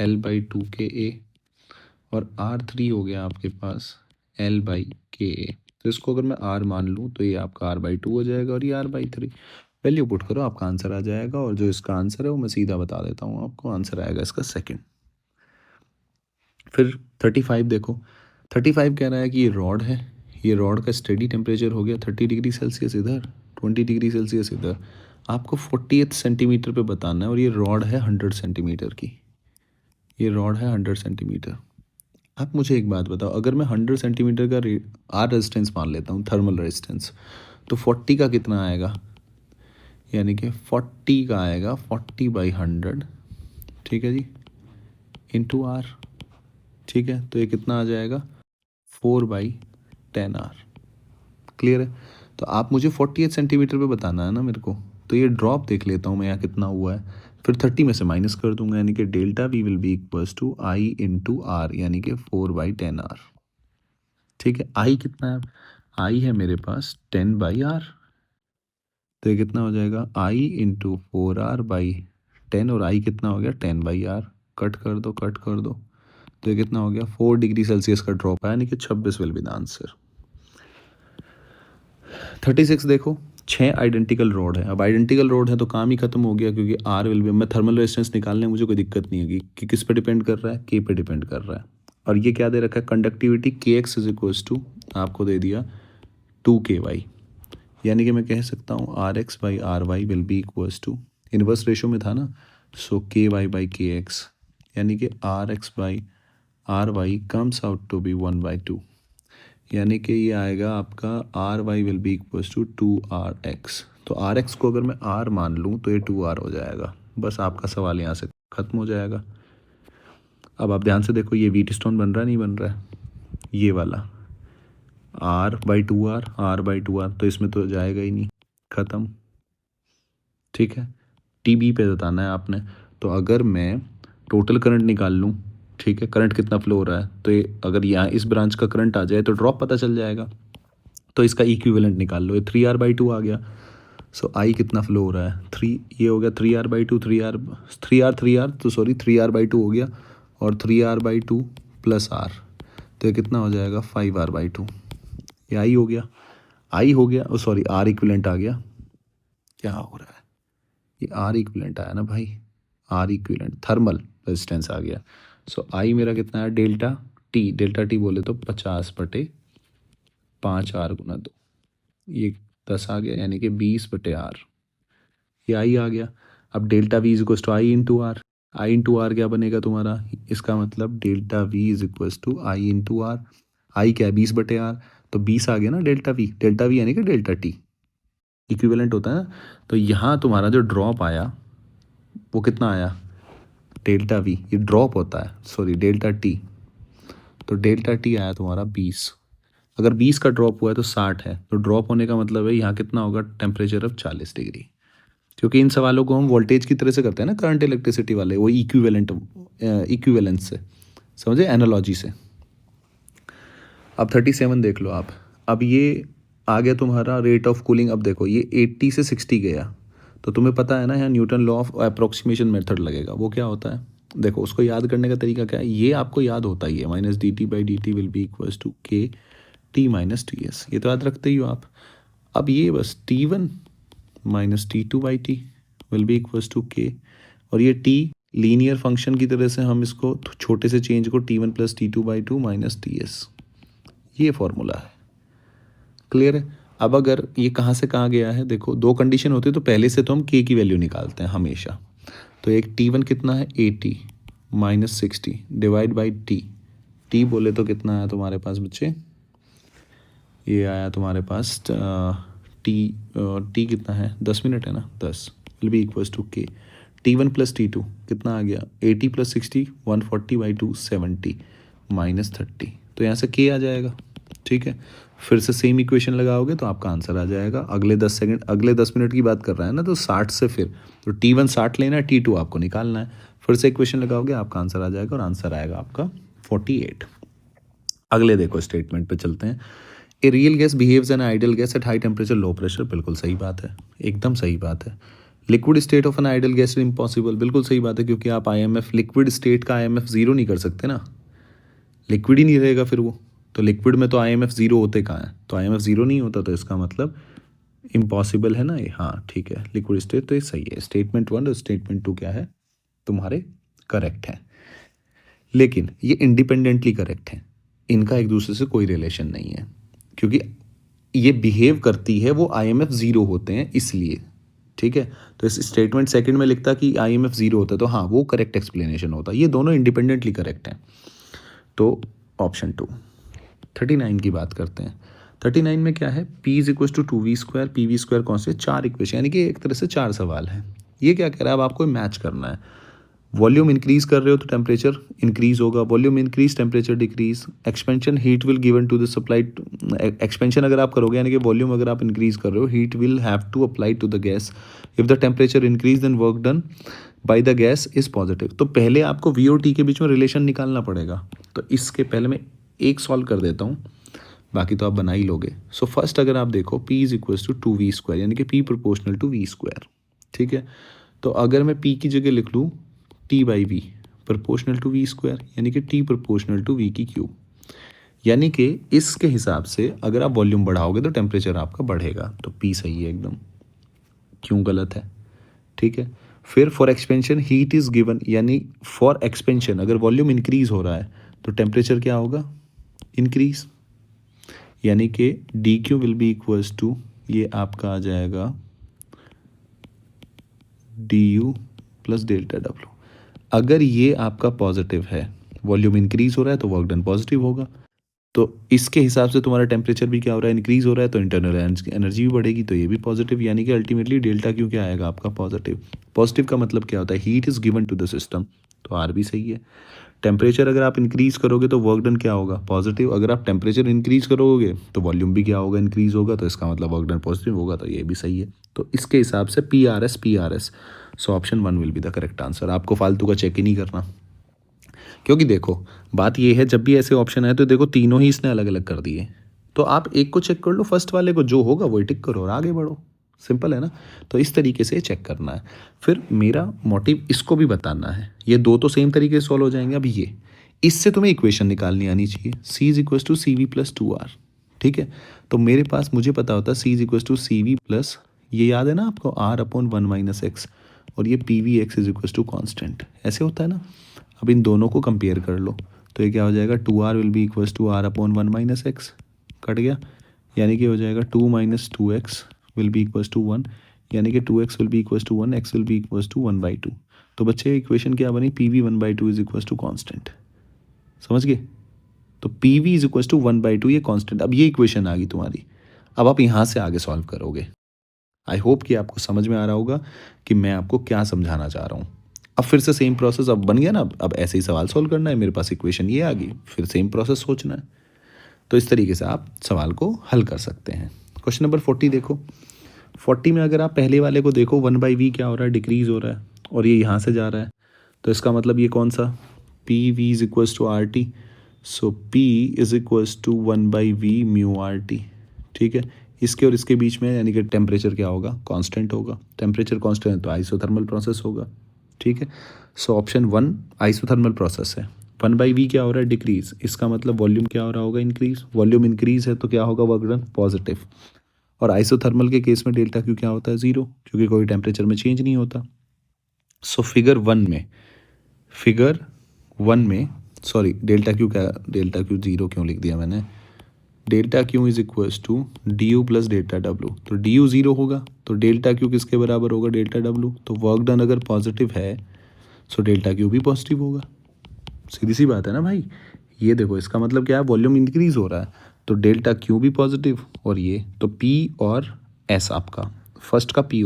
L बाई 2KA, और R3 हो गया आपके पास L बाई KA। तो इसको अगर मैं R मान लूँ तो ये आपका R/2 हो जाएगा और ये R/3। वैल्यू पुट करो, आपका आंसर आ जाएगा। और जो इसका आंसर है वो मैं सीधा बता देता हूँ आपको, आंसर आएगा इसका सेकंड। फिर 35 देखो, 35 कह रहा है कि ये रॉड है, ये रॉड का स्टडी टेम्परेचर हो गया 30 डिग्री सेल्सियस इधर, 20 डिग्री सेल्सियस इधर। आपको 48 सेंटीमीटर पे बताना है, और ये रॉड है 100 सेंटीमीटर की, ये रॉड है 100 सेंटीमीटर। आप मुझे एक बात बताओ, अगर मैं 100 सेंटीमीटर का आर रेजिस्टेंस मान लेता हूँ, थर्मल रेजिस्टेंस, तो 40 का कितना आएगा, यानी कि 40 का आएगा 40/100, ठीक है जी, इंटू आर। ठीक है, तो ये कितना आ जाएगा 4/10R। क्लियर है। तो आप मुझे 48 सेंटीमीटर पे बताना है ना मेरे को, तो ये ड्रॉप देख लेता हूँ मैं यहाँ कितना हुआ है, फिर 30 में से माइनस कर दूंगा, यानी कि delta V will be equals to I into R, यानी कि 4/10R। ठीक है, I कितना है, I है मेरे पास 10/R, तो ये कितना हो जाएगा I इंटू 4R/10, और I कितना हो गया 10/R। कट कर दो, कट कर दो, तो ये कितना हो गया 4 डिग्री सेल्सियस का ड्रॉप है, यानी कि 26 विल बी द आंसर। 36 देखो, 6 आइडेंटिकल रोड है। अब आइडेंटिकल रोड है तो काम ही खत्म हो गया, क्योंकि आर विल बी, मैं थर्मल रेजिस्टेंस निकालने में मुझे कोई दिक्कत नहीं होगी कि किस पे डिपेंड कर रहा है, के पे डिपेंड कर रहा है। और ये क्या दे रखा है, conductivity KX is equals to आपको दे दिया 2KY, यानी कि मैं कह सकता हूँ RX/RY will be equals to, inverse ratio में था ना, सो KY/KX, यानी कि RX/RY comes out to B 1/2, यानी कि ये आएगा आपका RY will be equals to 2RX। तो RX को अगर मैं R मान लूँ तो ये 2R हो जाएगा। बस आपका सवाल यहाँ से ख़त्म हो जाएगा। अब आप ध्यान से देखो, ये व्हीट स्टोन बन रहा है नहीं बन रहा है, ये वाला R/2R, तो इसमें तो जाएगा ही नहीं, ख़त्म। ठीक है, TB पे बताना है आपने। तो अगर मैं टोटल करंट निकाल लूँ, ठीक है, करंट कितना फ्लो हो रहा है, तो ये अगर यहाँ इस ब्रांच का करंट आ जाए तो ड्रॉप पता चल जाएगा। तो इसका इक्विवेलेंट निकाल लो, ये 3R/2 आ गया। सो I कितना फ्लो हो रहा है 3, ये हो गया 3R/2, 3R तो सॉरी 3R/2 हो गया, और 3R/2 प्लस R, तो ये कितना हो जाएगा 5R/2। ये I हो गया, I हो गया, सॉरी R इक्विवेलेंट आ गया। क्या हो रहा है, ये R इक्विवेलेंट आया ना भाई, R इक्विवेलेंट थर्मल रेजिस्टेंस आ गया। सो I मेरा कितना है डेल्टा T बोले तो 50/5R × 2, ये 10 आ गया, यानी कि 20/r, ये आई आ गया। अब delta V is equal to I into R, I into R क्या बनेगा तुम्हारा, इसका मतलब delta V is equal to I into R. I क्या है, 20/r, तो 20 आ गया ना डेल्टा वी यानी कि डेल्टा टी, इक्विवेलेंट होता है ना। तो यहाँ तुम्हारा जो ड्रॉप आया वो कितना आया, डेल्टा वी, ये ड्रॉप होता है, सॉरी डेल्टा टी, तो डेल्टा टी आया तुम्हारा 20। अगर 20 का ड्रॉप हुआ है तो 60 है, तो ड्रॉप होने का मतलब है यहाँ कितना होगा, टेम्परेचर अब 40 डिग्री। क्योंकि इन सवालों को हम वोल्टेज की तरह से करते हैं ना, करंट इलेक्ट्रिसिटी वाले, वो इक्विवेलेंस से, समझे, एनालॉजी से। अब 37 देख लो आप। अब ये आ गया तुम्हारा रेट ऑफ कूलिंग। अब देखो ये 80 से 60 गया, तो तुम्हें पता है ना यहाँ Newton law of approximation method लगेगा। वो क्या होता है, देखो उसको याद करने का तरीका क्या है, ये आपको याद होता ही है, -dt/dt will be equals to k t - Ts, ये तो याद रखते ही हो आप। अब ये बस T1 - T2/t will be equals to k, और ये t लीनियर फंक्शन की तरह से हम इसको छोटे से चेंज को T1 + T2/2 - Ts, ये फॉर्मूला है। क्लियर है। अब अगर ये कहाँ से कहाँ गया है, देखो दो कंडीशन होती है, तो पहले से तो हम k की वैल्यू निकालते हैं हमेशा। तो एक T1 कितना है, 80 - 60 डिवाइड बाई t बोले तो कितना आया तुम्हारे पास बच्चे, ये आया तुम्हारे पास टी कितना है, 10 मिनट है ना, 10 will be equals to k। T1 + T2 कितना आ गया, 80 + 60 140/2 70 -30, तो यहाँ से k आ जाएगा। ठीक है, फिर से सेम इक्वेशन लगाओगे तो आपका आंसर आ जाएगा। अगले 10 मिनट की बात कर रहा है ना, तो 60 से फिर तो T1 60 लेना है, T2 आपको निकालना है, फिर से इक्वेशन लगाओगे आपका आंसर आ जाएगा, और आंसर आएगा आपका 48। अगले देखो स्टेटमेंट पे चलते हैं। A real gas behaves N ideal gas at high temperature low pressure, बिल्कुल सही बात है, एकदम सही बात है। Liquid state of an ideal gas is impossible, बिल्कुल सही बात है, क्योंकि आप IMF लिक्विड स्टेट का IMF 0 नहीं कर सकते ना, लिक्विड ही नहीं रहेगा फिर वो, तो लिक्विड में तो IMF 0 होते कहाँ हैं, तो IMF 0 नहीं होता, तो इसका मतलब इम्पॉसिबल है ना ये। हाँ ठीक है, लिक्विड स्टेट, तो ये सही है। स्टेटमेंट 1 और स्टेटमेंट 2 क्या है तुम्हारे, करेक्ट है, लेकिन ये इंडिपेंडेंटली करेक्ट है, इनका एक दूसरे से कोई रिलेशन नहीं है, क्योंकि ये बिहेव करती है वो IMF 0 होते हैं इसलिए। ठीक है, तो इस स्टेटमेंट सेकंड में लिखता कि IMF 0 होता है, तो हाँ वो करेक्ट एक्सप्लेनेशन होता, ये दोनों इंडिपेंडेंटली करेक्ट हैं। तो ऑप्शन 2। 39 की बात करते हैं। 39 में क्या है, P is equal to 2v², PV² कौन से, 4 इक्वेशन, यानी कि एक तरह से 4 सवाल है। ये क्या कह रहा है, अब आपको मैच करना है, वॉल्यूम इंक्रीज कर रहे हो तो टेम्परेचर इंक्रीज होगा, volume increase temperature decrease, expansion heat will given to the supplied, expansion अगर आप करोगे यानी कि वॉल्यूम अगर आप इंक्रीज कर रहे हो, heat will have to apply to the gas, if the temperature increase then work done by the gas is positive. तो पहले आपको V और T के बीच में रिलेशन निकालना पड़ेगा, तो इसके पहले मैं एक सॉल्व कर देता हूँ, बाकी तो आप बना ही लोगे। सो फर्स्ट अगर आप देखो P is equal to 2v², यानी कि P प्रोपोर्शनल टू v²। ठीक है, तो अगर मैं P की जगह लिख लूँ T/V प्रोपोर्शनल टू v², यानी कि T प्रोपोर्शनल टू V की क्यूब, यानी कि इसके हिसाब से अगर आप वॉल्यूम बढ़ाओगे तो टेम्परेचर आपका बढ़ेगा, तो P सही है एकदम, क्यों गलत है। ठीक है, फिर for expansion heat is given, यानी फॉर एक्सपेंशन अगर वॉल्यूम इंक्रीज हो रहा है तो टेम्परेचर क्या होगा, इंक्रीज, यानी कि DQ will be equals to, ये आपका आ जाएगा DU + ΔW। अगर ये आपका पॉजिटिव है, वॉल्यूम इंक्रीज हो रहा है तो वर्क डन पॉजिटिव होगा, तो इसके हिसाब से तुम्हारा टेम्परेचर भी क्या हो रहा है, इंक्रीज हो रहा है, तो इंटरनल एनर्जी भी बढ़ेगी, तो ये भी पॉजिटिव, यानी कि अल्टीमेटली ΔQ क्या आएगा आपका, पॉजिटिव। पॉजिटिव का मतलब क्या होता है, heat is given to the system, तो R भी सही है। टेम्परेचर अगर आप इंक्रीज करोगे तो वर्क डन क्या होगा, पॉजिटिव, अगर आप टेम्परेचर इंक्रीज करोगे तो वॉल्यूम भी क्या होगा, इंक्रीज होगा, तो इसका मतलब वर्क डन पॉजिटिव होगा, तो ये भी सही है। तो इसके हिसाब से PRS, so option 1 will be the correct answer. आपको फालतू का चेक ही नहीं करना, क्योंकि देखो बात ये है, जब भी ऐसे ऑप्शन है तो देखो तीनों ही इसने अलग अलग कर दिए, तो आप एक को चेक कर लो, फर्स्ट वाले को, जो होगा वही टिक करो और आगे बढ़ो, सिंपल है ना। तो इस तरीके से चेक करना है। फिर मेरा मोटिव इसको भी बताना है, ये दो तो सेम तरीके से सॉल्व हो जाएंगे। अब ये इससे तुम्हें इक्वेशन निकालनी आनी चाहिए, C is equal to CV + 2R। ठीक है, तो मेरे पास मुझे पता होता है C is equal to CV plus, ये याद है ना आपको, R/1 - x, और ये PVX is equal to constant, ऐसे होता है ना। अब इन दोनों को कंपेयर कर लो, तो ये क्या हो जाएगा, 2R will be equal to R/1 - x, cut गया, यानी कि हो जाएगा 2 - 2x will be equals to 1, यानी कि 2x will be equals to 1, x will be equals to 1/2। तो बच्चे इक्वेशन क्या बनी, PV 1/2 is equals to constant. समझ गए? तो PV इज इक्वल्स टू 1/2, ये कॉन्स्टेंट। अब ये इक्वेशन आ गई तुम्हारी। अब आप यहाँ से आगे सॉल्व करोगे। आई होप कि आपको समझ में आ रहा होगा कि मैं आपको क्या समझाना चाह रहा हूँ। अब फिर से सेम प्रोसेस अब बन गया ना, अब ऐसे ही सवाल सॉल्व करना है। मेरे पास इक्वेशन ये आ गई, फिर सेम प्रोसेस सोचना है। तो इस तरीके से आप सवाल को हल कर सकते हैं। क्वेश्चन नंबर 40 देखो। 40 में अगर आप पहले वाले को देखो, 1/v क्या हो रहा है, डिक्रीज हो रहा है, और ये यहाँ से जा रहा है। तो इसका मतलब ये कौन सा, PV is equals to RT। So P is equals to 1/v mu RT। ठीक है, इसके और इसके बीच में यानी कि टेम्परेचर क्या होगा, कांस्टेंट होगा। टेम्परेचर कांस्टेंट है तो आइसोथर्मल प्रोसेस होगा। ठीक है, सो ऑप्शन 1 आइसोथर्मल प्रोसेस है। 1/v क्या हो रहा है, डिक्रीज। इसका मतलब वॉल्यूम क्या हो रहा होगा, इंक्रीज। वॉल्यूम इंक्रीज है तो क्या होगा, वर्क डन पॉजिटिव। और आइसोथर्मल के केस में डेल्टा क्यू क्या होता है, 0, क्योंकि कोई टेम्परेचर में चेंज नहीं होता। सो फिगर वन में सॉरी डेल्टा क्यू 0 क्यों लिख दिया मैंने, delta Q is equals to D U plus delta W. तो डी यू 0 होगा तो डेल्टा क्यू किसके बराबर होगा, डेल्टा डब्लू। तो वर्क डन अगर पॉजिटिव है सो डेल्टा क्यू भी पॉजिटिव होगा। सीधी सी बात है ना भाई। ये देखो, इसका मतलब क्या है, वॉल्यूम इंक्रीज हो रहा है तो डेल्टा क्यू भी पॉजिटिव। और ये तो P और S आपका, फर्स्ट का P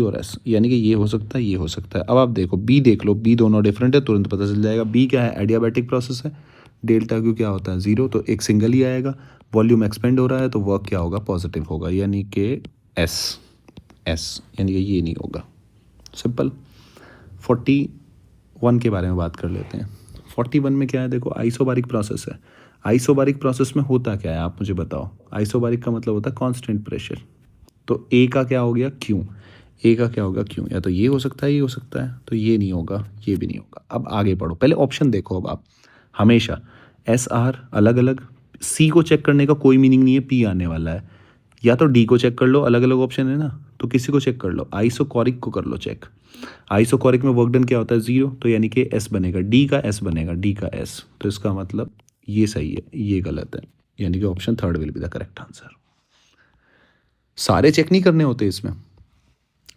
और S, यानी कि ये हो सकता है, ये हो सकता है। अब आप देखो B देख लो, B दोनों डिफरेंट है, तुरंत पता चल जाएगा। B क्या है, एडियाबैटिक प्रोसेस है। डेल्टा क्यू क्या होता है, 0, तो एक सिंगल ही आएगा। वॉल्यूम एक्सपेंड हो रहा है तो वर्क क्या होगा, पॉजिटिव होगा, यानी कि S, यानी कि ये नहीं होगा। सिंपल। 41 के बारे में बात कर लेते हैं। 41 में क्या है, देखो आइसोबारिक प्रोसेस है। आइसोबारिक प्रोसेस में होता क्या है, आप मुझे बताओ। आइसोबारिक का मतलब होता है कांस्टेंट प्रेशर। तो A का क्या हो गया, Q। A का क्या होगा, Q। या तो ये हो सकता है, ये हो सकता है, तो ये नहीं होगा, ये भी नहीं होगा। अब आगे बढ़ो, पहले ऑप्शन देखो। अब आप हमेशा SR अलग अलग, C को चेक करने का कोई मीनिंग नहीं है, P आने वाला है। या तो D को चेक कर लो, अलग अलग ऑप्शन है ना, तो किसी को चेक कर लो। आइसोकोरिक को कर लो चेक। आइसोकोरिक में वर्क डन क्या होता है, 0, तो यानी कि S बनेगा, D का S बनेगा, D का S। तो इसका मतलब ये सही है, ये गलत है, यानी कि option 3 will be the correct answer. सारे चेक नहीं करने होते इसमें।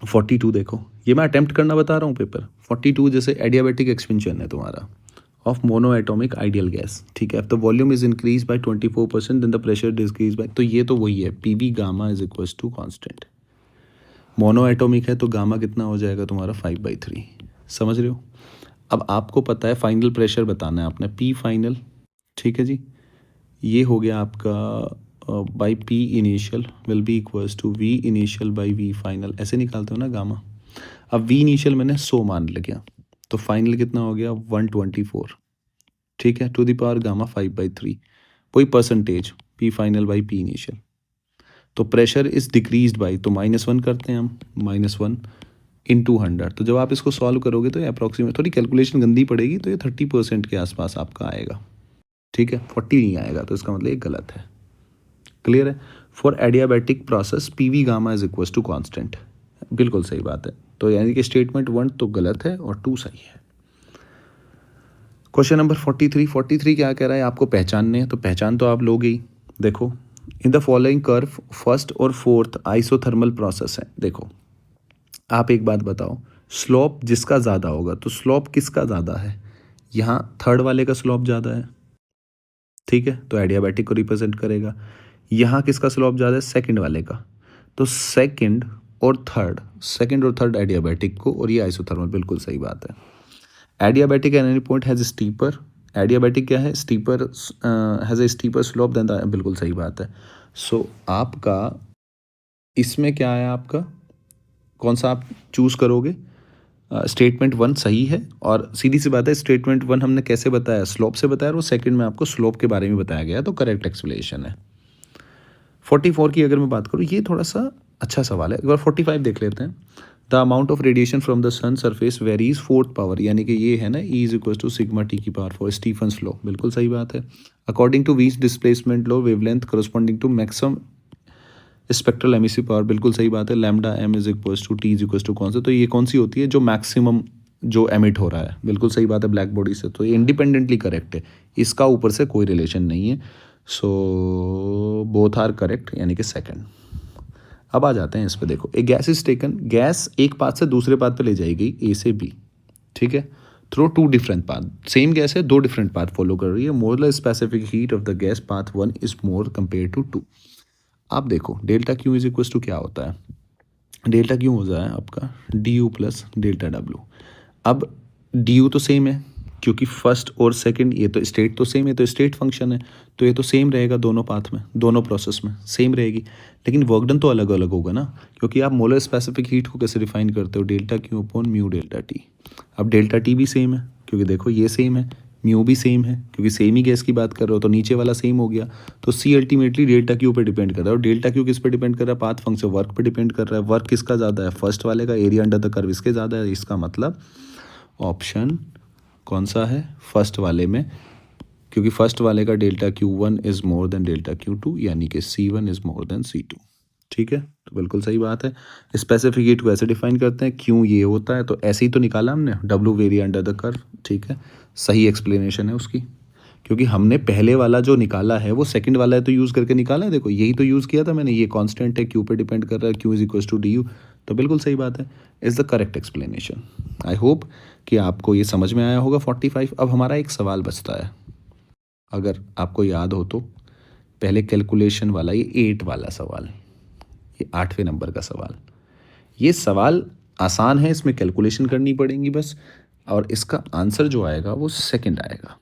42 देखो, ये मैं अटेम्प्ट करना बता रहा हूँ पेपर। 42 जैसे एडियाबैटिक एक्सपेंशन है तुम्हारा ऑफ मोनोएटॉमिक आइडियल गैस। ठीक है, अब the volume is increase by 24%, then the pressure decrease by, तो ये तो वही है, PV gamma is equals to constant. Monoatomic है तो गामा कितना हो जाएगा तुम्हारा, 5/3। समझ रहे हो? अब आपको पता है फाइनल प्रेशर बताना है आपने, P फाइनल। ठीक है जी, ये हो गया आपका by P initial will be equals to V initial by V final. ऐसे निकालते हो ना गामा। अब V इनिशियल मैंने 100 मान लिया, तो फाइनल कितना हो गया, 124। ठीक है, टू द पावर गामा 5/3, वही percentage P final by P initial. तो प्रेशर इज डिक्रीज्ड बाई, तो -1 करते हैं हम, -1 इंटू 100। तो जब आप इसको सॉल्व करोगे तो अप्रॉक्सीमेट, थोड़ी कैलकुलेशन गंदी पड़ेगी, तो ये 30% के आसपास आपका आएगा। ठीक है, 40 नहीं आएगा, तो इसका मतलब ये गलत है। क्लियर है? For adiabatic process PV gamma is equals to constant, बिल्कुल सही बात है। तो यानी कि स्टेटमेंट 1 तो गलत है और 2 सही है। क्वेश्चन नंबर 43 क्या कह रहा है, आपको पहचानने हैं, तो पहचान तो आप लोगे ही। देखो, in the following curve first और फोर्थ आइसोथर्मल प्रोसेस है। देखो, आप एक बात बताओ, स्लोप जिसका ज़्यादा होगा, तो स्लोप किसका ज़्यादा है, यहाँ थर्ड वाले का स्लोप ज़्यादा है। ठीक है, तो एडियाबैटिक को रिप्रेजेंट करेगा। यहाँ किसका स्लोप ज़्यादा है, सेकंड वाले का। तो सेकंड और थर्ड एडियाबैटिक को, और ये आइसोथर्मल, बिल्कुल सही बात है। Adiabatic at any point has steeper, adiabatic क्या है, steeper has a steeper slope than the, बिल्कुल सही बात है। सो आपका इसमें क्या है, आपका कौन सा आप चूज़ करोगे, स्टेटमेंट 1 सही है। और सीधी सी बात है, स्टेटमेंट 1 हमने कैसे बताया, स्लोप से बताया, और वो सेकंड में आपको स्लोप के बारे में बताया गया, तो करेक्ट एक्सप्लेनेशन है। 44 की अगर मैं बात करूँ, ये थोड़ा सा अच्छा सवाल है। एक बार 45 देख लेते हैं। The amount of radiation from the sun surface varies 4th power, यानी कि ये है ना, E is equal to sigma T की पावर 4, स्टीफन्स लॉ, बिल्कुल सही बात है। According to Wien displacement law wavelength corresponding to maximum spectral emissive power, बिल्कुल सही बात है। Lambda M is equals to T is equals to कौन सा, तो ये कौन सी होती है, जो मैक्सिमम जो एमिट हो रहा है, बिल्कुल सही बात है, ब्लैक बॉडी से। तो ये इंडिपेंडेंटली करेक्ट है, इसका ऊपर से कोई रिलेशन नहीं है। सो बोथ आर करेक्ट, यानी कि सेकंड। अब आ जाते हैं इस पे, देखो एक गैस इज टेकन, गैस एक पाथ से दूसरे पाथ पे ले जाई गई, ए से बी, ठीक है, through two different path, same gas है, दो डिफरेंट पाथ फॉलो कर रही है, more specific heat of the gas path 1 is more compare to 2। आप देखो delta Q is equal to क्या होता है, डेल्टा क्यू हो जाए आपका D U plus delta W. अब डी यू तो सेम है क्योंकि फर्स्ट और सेकंड ये तो स्टेट तो सेम है, तो स्टेट फंक्शन है, तो ये तो सेम रहेगा दोनों पाथ में, दोनों प्रोसेस में सेम रहेगी, लेकिन वर्क डन तो अलग अलग होगा ना, क्योंकि आप मोलर स्पेसिफिक हीट को कैसे डिफाइन करते हो, delta Q upon mu delta T. अब डेल्टा टी भी सेम है क्योंकि देखो ये सेम है, म्यू भी सेम है क्योंकि सेम ही गैस की बात कर रहे हो, तो नीचे वाला सेम हो गया, तो सी अल्टीमेटली डेल्टा क्यू पे डिपेंड कर रहा है, और डेल्टा क्यू किस पे डिपेंड कर रहा है, पाथ फंक्शन वर्क पे डिपेंड कर रहा है, वर्क किसका ज़्यादा है, फर्स्ट वाले का, एरिया अंडर द कर्व इसके ज़्यादा है, इसका मतलब ऑप्शन कौन सा है, फर्स्ट वाले में, क्योंकि फर्स्ट वाले का delta Q one is more than delta Q two, यानी कि C one is more than C two, ठीक है, तो बिल्कुल सही बात है। स्पेसिफिक हीट को ऐसे डिफाइन करते हैं, क्यों ये होता है तो ऐसे ही तो निकाला हमने, डब्ल्यू वेरिया अंडर द कर्व, ठीक है, सही एक्सप्लेनेशन है उसकी, क्योंकि हमने पहले वाला जो निकाला है वो सेकंड वाला है तो यूज़ करके निकाला है, देखो यही तो यूज़ किया था मैंने, ये कांस्टेंट है, क्यू पे डिपेंड कर रहा है, Q is equal to D U, तो बिल्कुल सही बात है, is the correct explanation. I hope कि आपको ये समझ में आया होगा 45। अब हमारा एक सवाल बचता है, अगर आपको याद हो तो, पहले कैलकुलेशन वाला, ये 8 वाला सवाल, ये 8वें नंबर का सवाल, ये सवाल आसान है, इसमें कैलकुलेशन करनी पड़ेगी बस, और इसका आंसर जो आएगा वो सेकंड आएगा।